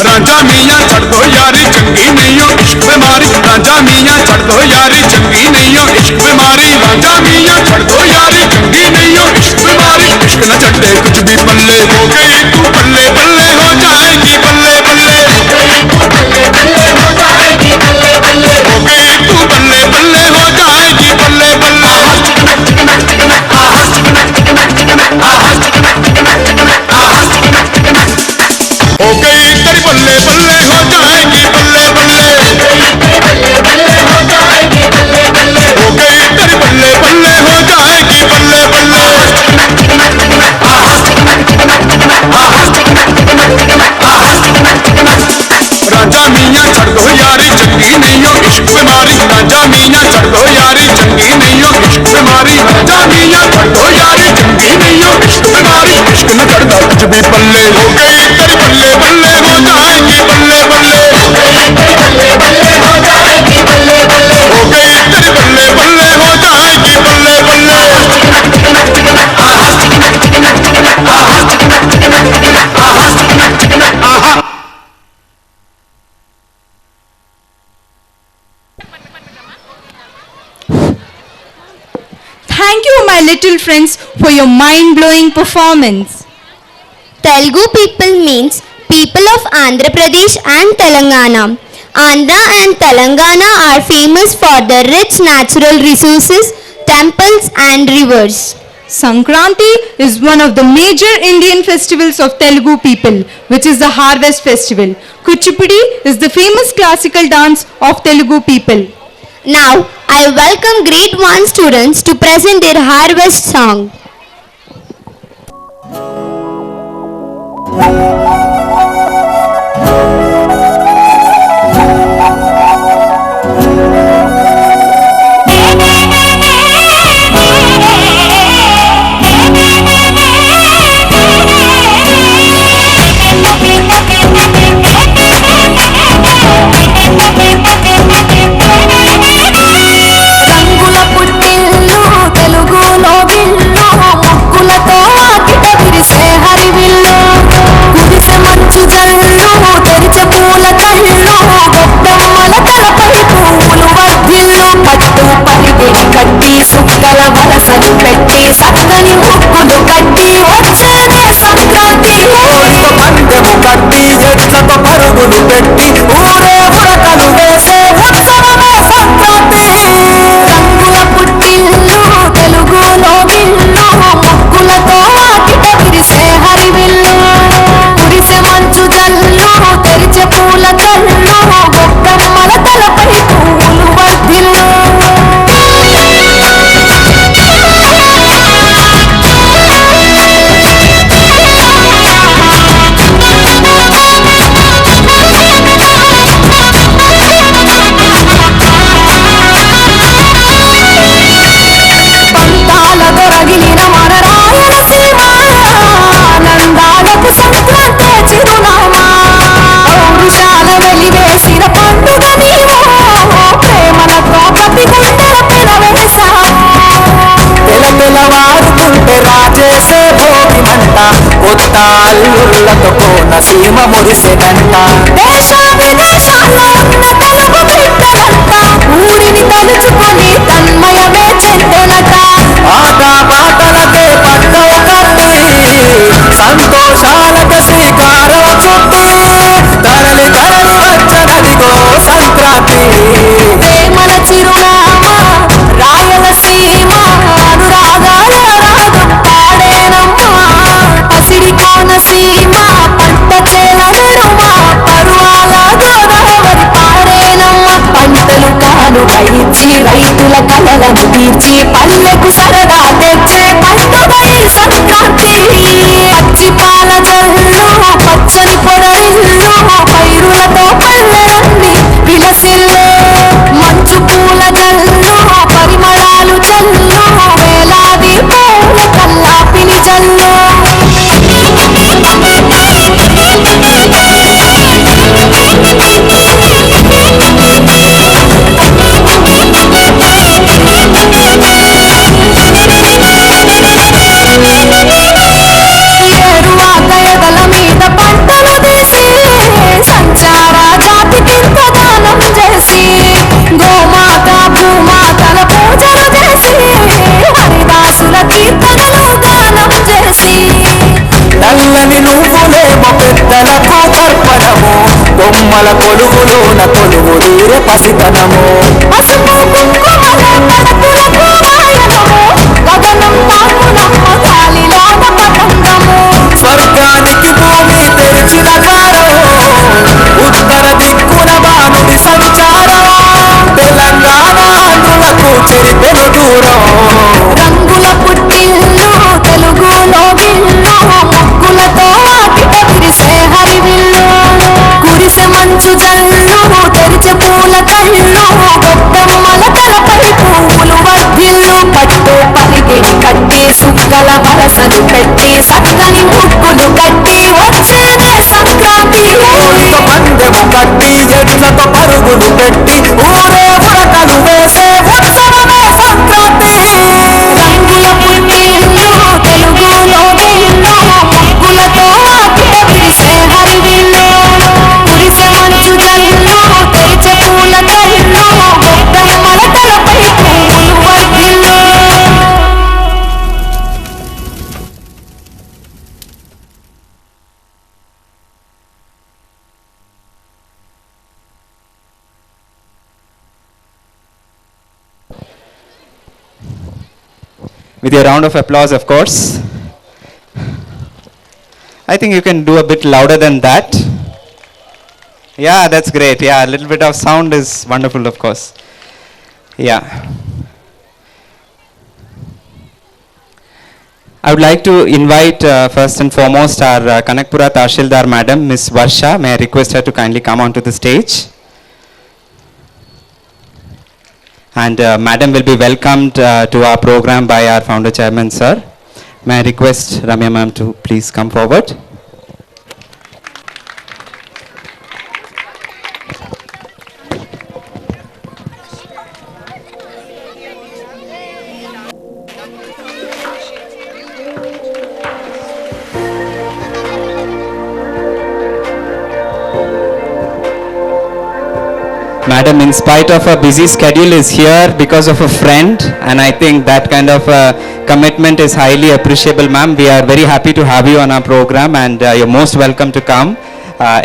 राजा मियाँ छड़ दो यारी चंगी नहीं हो इश्क बीमारी राजा मियाँ छड़ दो यारी चंगी नहीं हो इश्क बीमारी राजा मियाँ छड़ दो यारी चंगी नहीं हो इश्क बीमारी इश्क न छड़े कुछ भी पल्ले हो गई तू पल्ले पल्ले हो जाए बीमारी राजा मियाँ चढ़ दो यारी चंगी नहीं हो इश्क बीमारी राजा मियाँ चढ़ दो यारी चंगी नहीं हो इश्क बीमारी इश्क न चढ़ता कुछ भी पल्ले हो गई तेरी बल्ले बल्ले हो जाएगी बल्ले बल्ले हो गई तेरी बल्ले बल्ले हो जाएगी बल्ले बल्ले हो गई तेरी बल्ले बल्ले हो जाएगी बल्ले बल्ले Thank you, my little friends, for your mind-blowing performance. Telugu people means people of Andhra Pradesh and Telangana. Andhra and Telangana are famous for their rich natural resources, temples and rivers. Sankranti is one of the major Indian festivals of Telugu people, which is the harvest festival. Kuchipudi is the famous classical dance of Telugu people. Now, I welcome grade 1 students to present their harvest song. రంగుల పుట్టిల్లు తెలుగులో విల్లు ముగ్గులతో వాకిట విరిసే హరివిల్లు కురిసె మంచు జల్లు తెరిచే పూల కళ్ళు గొప్పమ్మల తలపై పువ్వులు వర్ధిల్లు పట్టు పరిగెడి కట్టి సుక్కల వలసలు పెట్టి సక్కని ముక్కులు కట్టి వచ్చేదే సంక్రాంతి కోడితో పందెము కట్టి ఎట్లతో పరుగులు పెట్టి ఊరే ఉరకలు వేసే ఉత్సవమే సంక్రాంతి రంగుల పుట్టిల్లు తెలుగులో విల్లు ముగ్గులతో వాకిట విరిసే హరివిల్లు కురిసె మంచు జల్లు తెరిచే పూల కళ్ళు గొప్పమ్మల తలపై పువ్వులు వర్ధిల్లు పంతాల దొరగిలిన మన రాయలసీమ ఆనందాలకు సంక్రాంతి చిరునామా పౌరుషాల వెలివేసిన పండుగ నీవు ప్రేమలతో ప్రతి గుండెల పెనవేశావు తెలవారుతుంటే రాజేసే భోగి మంట కొత్త అల్లుళ్ళతో కోనసీమ మురిసెదంట దేశ విదేశాల్లో ఉన్న తెలుగు బిడ్డలంతా ఊరిని తలుచుకొని తన్మయమే చెందెనట ఆట పాటలకే పండవ కట్టి సంతోషాలకే శ్రీకారం చుట్టి తరలి తరలి వచ్చనదిగో సంక్రాంతి ప్రేమల చిరునామా రాయలసీమ అనురాగాల రాగం పాడేనమ్మా పసిడి కోనసీమ పంట చేల నడుమ పరువాల గోదావరి పాడేనమ్మ పంటలు కానుక ఇచ్చి రైతుల కలలను తీర్చి పల్లెకు సరదా తెచ్చే పండుగ ఈ సంక్రాంతి పచ్చి పాల జల్లు పచ్చని పొడరిల్లు పైరులతో పల్లెలన్నీ విలసిల్లు మంచు పూల జల్లు పరిమళాలు చల్లు వేలాది పూల కల్లాపిని జల్లు ఏరువాక ఎదల మీద పంటలు తీసి సంచార జాతికింత దానం చేసి గోమాత భూమాతల పూజలు చేసి హరిదాసుల కీర్తనలు గానం చేసి నల్లని నువ్వులేమో పెద్దలకు తర్పణము బొమ్మల కొలువులోన కొలువు తీరే పసితనము పసుపు కుంకుమలే పడతులకు వాయనము గగనం తాకునమ్మ గాలిలోన పతంగము స్వర్గానికి భూమి తెరిచిన ద్వారం ఉత్తర దిక్కున భానుడి సంచారం తెలంగాణ ఆంధ్రులకు చెరిపెను దూరం రంగుల పుట్టిల్లు తెలుగులో విల్లు ముగ్గులతో వాకిట విరిసే హరివిల్లు కురిసె మంచు జల్లు తెరిచే పూల కళ్ళు గొప్పెమ్మల తలపై పువ్వులు వర్ధిల్లు పట్టు పరిగిడి కట్టి సుక్కల వరసలు పెట్టి సక్కని ముగ్గులు కట్టి వచ్చేదే సంక్రాంతి. ఊరితో పందెం కట్టి ఎడ్లతో పరుగులు పెట్టి ఊరే ఉరకలు వేసే ఉత్సవమే సంక్రాంతి. రంగుల పుట్టిల్లు తెలుగులో దిల్లు ముగ్గులతో ఆకిట విరిసే హరివిల్లు కురిసే మంచు జల్లు తెరిచే పూల కళ్ళు గొప్పెమ్మల తలపై పువ్వులు వర్ధిల్లు. With your round of applause, of course. I think you can do a bit louder than that. Yeah, that's great. Yeah, a little bit of sound is wonderful, of course. Yeah. I would like to invite first and foremost our Kanakpura Tahsildar Madam, Miss Varsha. May I request her to kindly come onto the stage. And Madam will be welcomed to our program by our Founder Chairman, Sir. May I request Ramya Ma'am to please come forward. Madam, in spite of a busy schedule, is here because of a friend, and I think that kind of commitment is highly appreciable, ma'am. We are very happy to have you on our program, and you're most welcome to come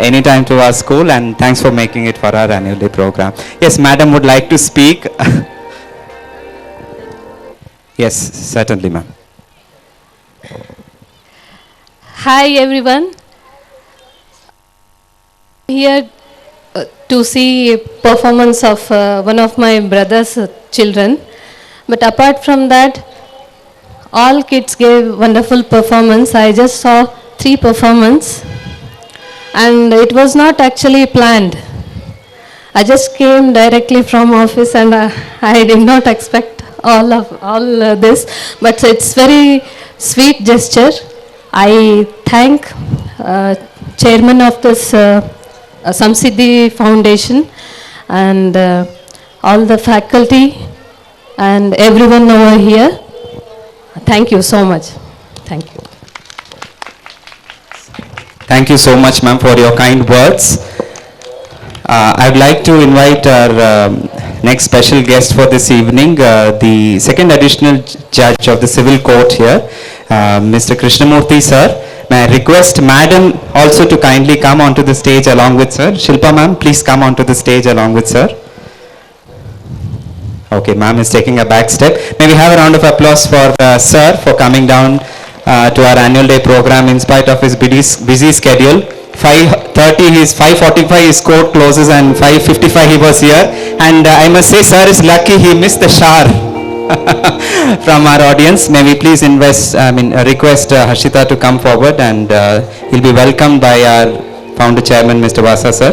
anytime to our school, and thanks for making it for our annual day program. Yes, Madam would like to speak. Yes, certainly, ma'am. Hi everyone. Here to see performance of one of my brother's children, but apart from that, all kids gave wonderful performance. I just saw 3 performance, and it was not actually planned. I just came directly from office, and I did not expect all this, but it's very sweet gesture. I thank chairman of this Samsiddhi Foundation and all the faculty and everyone over here. Thank you so much. Thank you. Thank you so much, ma'am, for your kind words. I would like to invite our next special guest for this evening, the second additional judge of the civil court here, Mr. Krishnamurthy, sir. May I request Madam also to kindly come onto the stage along with sir. Shilpa ma'am, please come onto the stage along with sir. Okay, ma'am is taking a back step. May we have a round of applause for sir for coming down to our annual day program in spite of his busy schedule. 5:30, 5:45 his court closes, and 5:55 he was here. And I must say, sir is lucky he missed the shower from our audience. May we please request Harshita to come forward, and he'll be welcomed by our founder chairman, Mr. Vasa, sir.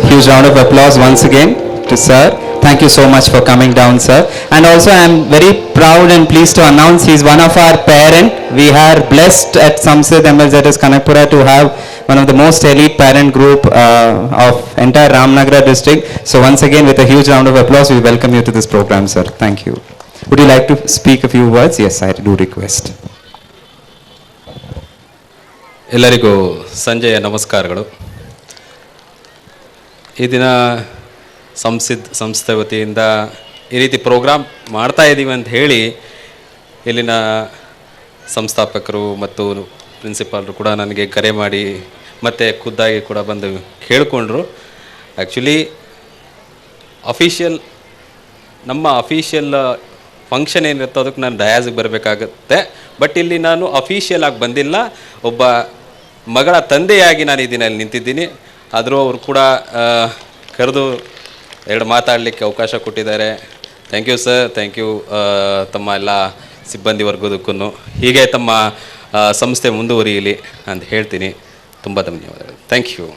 Huge round of applause once again to sir. Thank you so much for coming down, sir. And also I am very proud and pleased to announce he is one of our parent. We are blessed at Samsid MLZS Kanakpura to have one of the most elite parent group of entire Ramnagara district. So once again, with a huge round of applause, we welcome you to this program, sir. Thank you. Would you like to speak a few words? Yes, I do request. ಎಲ್ಲರಿಗೂ ಸಂಜೆಯ ನಮಸ್ಕಾರಗಳು. ಈ ದಿನ ಸಂಸ್ಥೆ ವತಿಯಿಂದ ಈ ರೀತಿ program ಮಾಡ್ತಾ ಇದ್ದೀವಿ ಅಂತ ಹೇಳಿ ಇಲ್ಲಿನ ಸಂಸ್ಥಾಪಕರು ಮತ್ತು ಪ್ರಿನ್ಸಿಪಾಲ್ರು ಕೂಡ ನನಗೆ ಕರೆ ಮಾಡಿ ಮತ್ತು ಖುದ್ದಾಗಿ ಕೂಡ ಬಂದು ಕೇಳಿಕೊಂಡ್ರು. ಆ್ಯಕ್ಚುಲಿ ನಮ್ಮ ಅಫಿಷಿಯಲ್ ಫಂಕ್ಷನ್ ಏನಿರುತ್ತೋ ಅದಕ್ಕೆ ನಾನು ಡಯಾಸಿಗೆ ಬರಬೇಕಾಗತ್ತೆ. ಬಟ್ ಇಲ್ಲಿ ನಾನು ಅಫಿಷಿಯಲ್ ಆಗಿ ಬಂದಿಲ್ಲ, ಒಬ್ಬ ಮಗಳ ತಂದೆಯಾಗಿ ನಾನು ಈ ದಿನ ಇಲ್ಲಿ ನಿಂತಿದ್ದೀನಿ. ಆದರೂ ಅವರು ಕೂಡ ಕರೆದು ಎರಡು ಮಾತಾಡಲಿಕ್ಕೆ ಅವಕಾಶ ಕೊಟ್ಟಿದ್ದಾರೆ. Thank you sir, thank you ತಮ್ಮ ಎಲ್ಲ ಸಿಬ್ಬಂದಿ ವರ್ಗದಕ್ಕೂ. ಹೀಗೆ ತಮ್ಮ ಸಂಸ್ಥೆ ಮುಂದುವರಿಯಲಿ ಅಂತ ಹೇಳ್ತೀನಿ. ತುಂಬ ಧನ್ಯವಾದಗಳು. Thank you.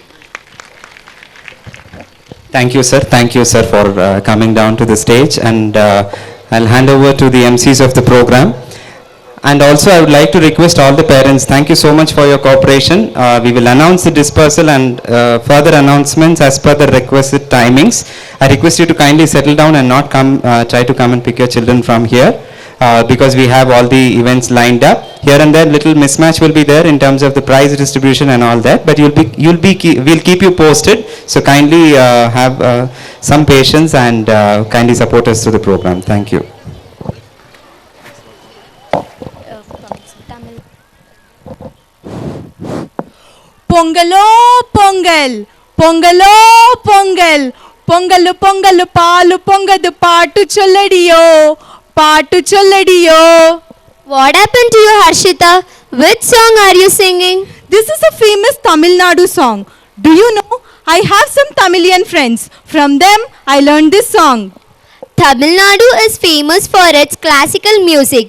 Thank you, sir. Thank you, sir, for coming down to the stage. And I'll hand over to the MCs of the program. And also, I would like to request all the parents, thank you so much for your cooperation. We will announce the dispersal and further announcements as per the requested timings. I request you to kindly settle down and not come, try to come and pick your children from here. Because we have all the events lined up. Here and there, little mismatch will be there in terms of the prize distribution and all that. But we'll keep you posted. So kindly have some patience and kindly support us through the program. Thank you. పొంగలో pongal పొంగలో pongal pongal pongal పాలు పొంగదు పాటు చొల్లడియో పాటు చొల్లడియో. What happened to you, Harshita? Which song are you singing? This is a famous Tamil Nadu song. Do you know? I have some Tamilian friends. From them, I learned this song. Tamil Nadu is famous for its classical music.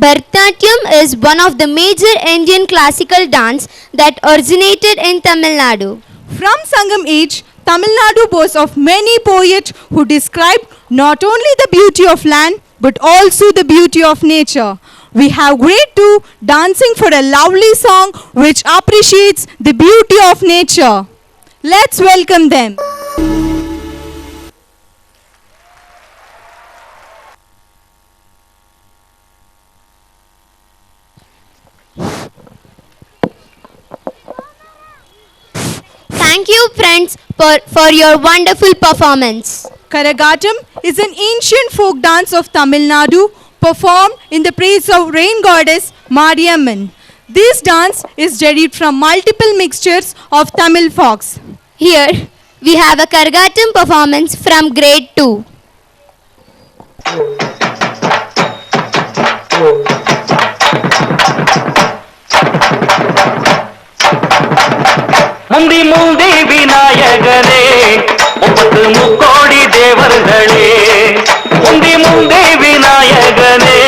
Bharatanatyam is one of the major Indian classical dance that originated in Tamil Nadu. From Sangam age, Tamil Nadu boasts of many poets who describe not only the beauty of land but also the beauty of nature. We have great too dancing for a lovely song which appreciates the beauty of nature. Let's welcome them. Thank you, friends, for your wonderful performance. Karagatam is an ancient folk dance of Tamil Nadu performed in the praise of rain goddess Mariamman. This dance is derived from multiple mixtures of Tamil folks. Here we have a Karagatam performance from grade 2. முந்தி முந்தி விநாயகனே முப்பத்து முக்கோடி தேவர்களே முந்தி முந்தி விநாயகனே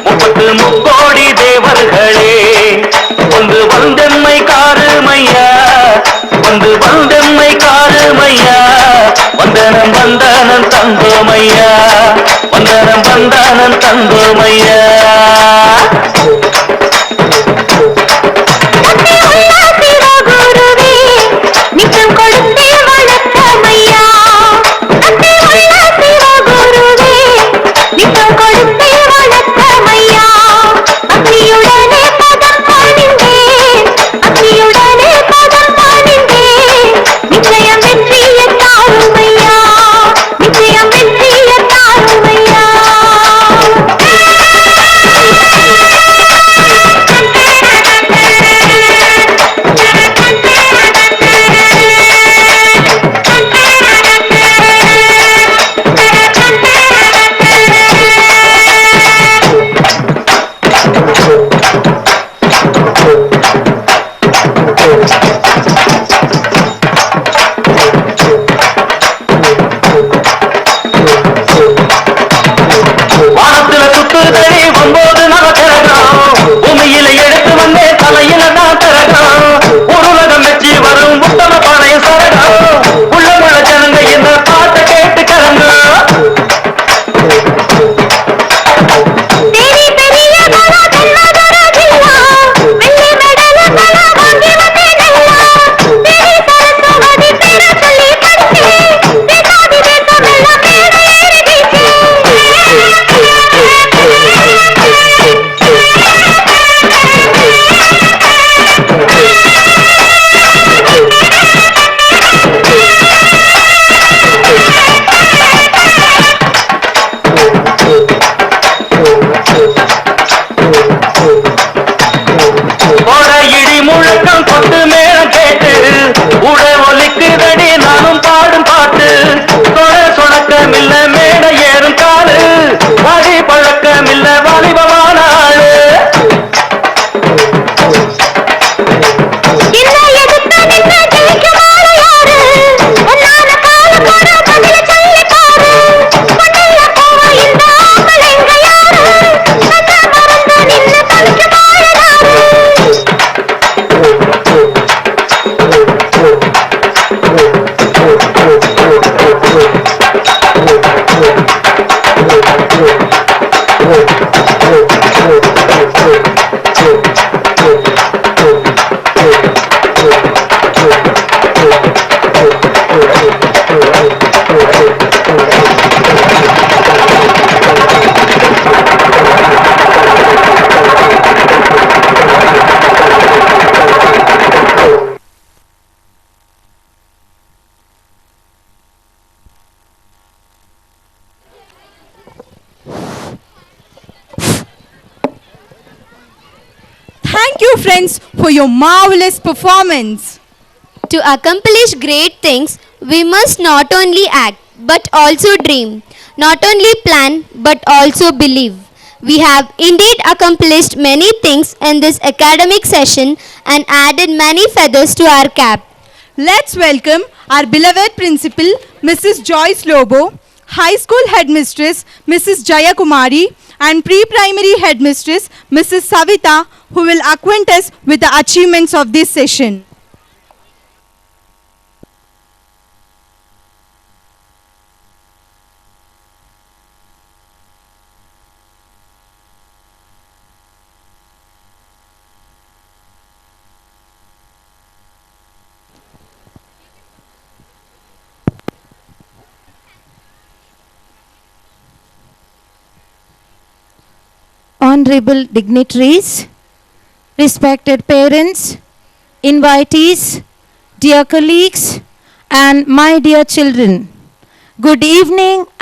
முப்பத்து முக்கோடி தேவர்களே வந்து வந்தெம்மை காருமையா வந்து வந்தெம்மை காருமையா வந்தனம் வந்தனம் தந்தோமையா வந்தனம் வந்தனம் தந்தோமையா நித்தம் கொடுத்தே வணக்கமையா அத்தே உள்ள சிவகுருவே நித்தம் கொடுத்தே வணக்கமையா அக்னியுடனே பதம் பணிந்தேன் அக்னியுடனே பதம் பணிந்தேன் நிச்சயம் வெற்றிய தாருமையா நிச்சயம் வெற்றிய தாருமையா you friends for your marvelous performance. To accomplish great things, we must not only act but also dream, not only plan but also believe. We have indeed accomplished many things in this academic session and added many feathers to our cap. Let's welcome our beloved principal, Mrs. Joyce Lobo, high school headmistress, Mrs. Jaya Kumari, and pre-primary headmistress, Mrs. Savita, who will acquaint us with the achievements of this session. Honorable dignitaries, respected parents, invitees, dear colleagues, and my dear children, good evening and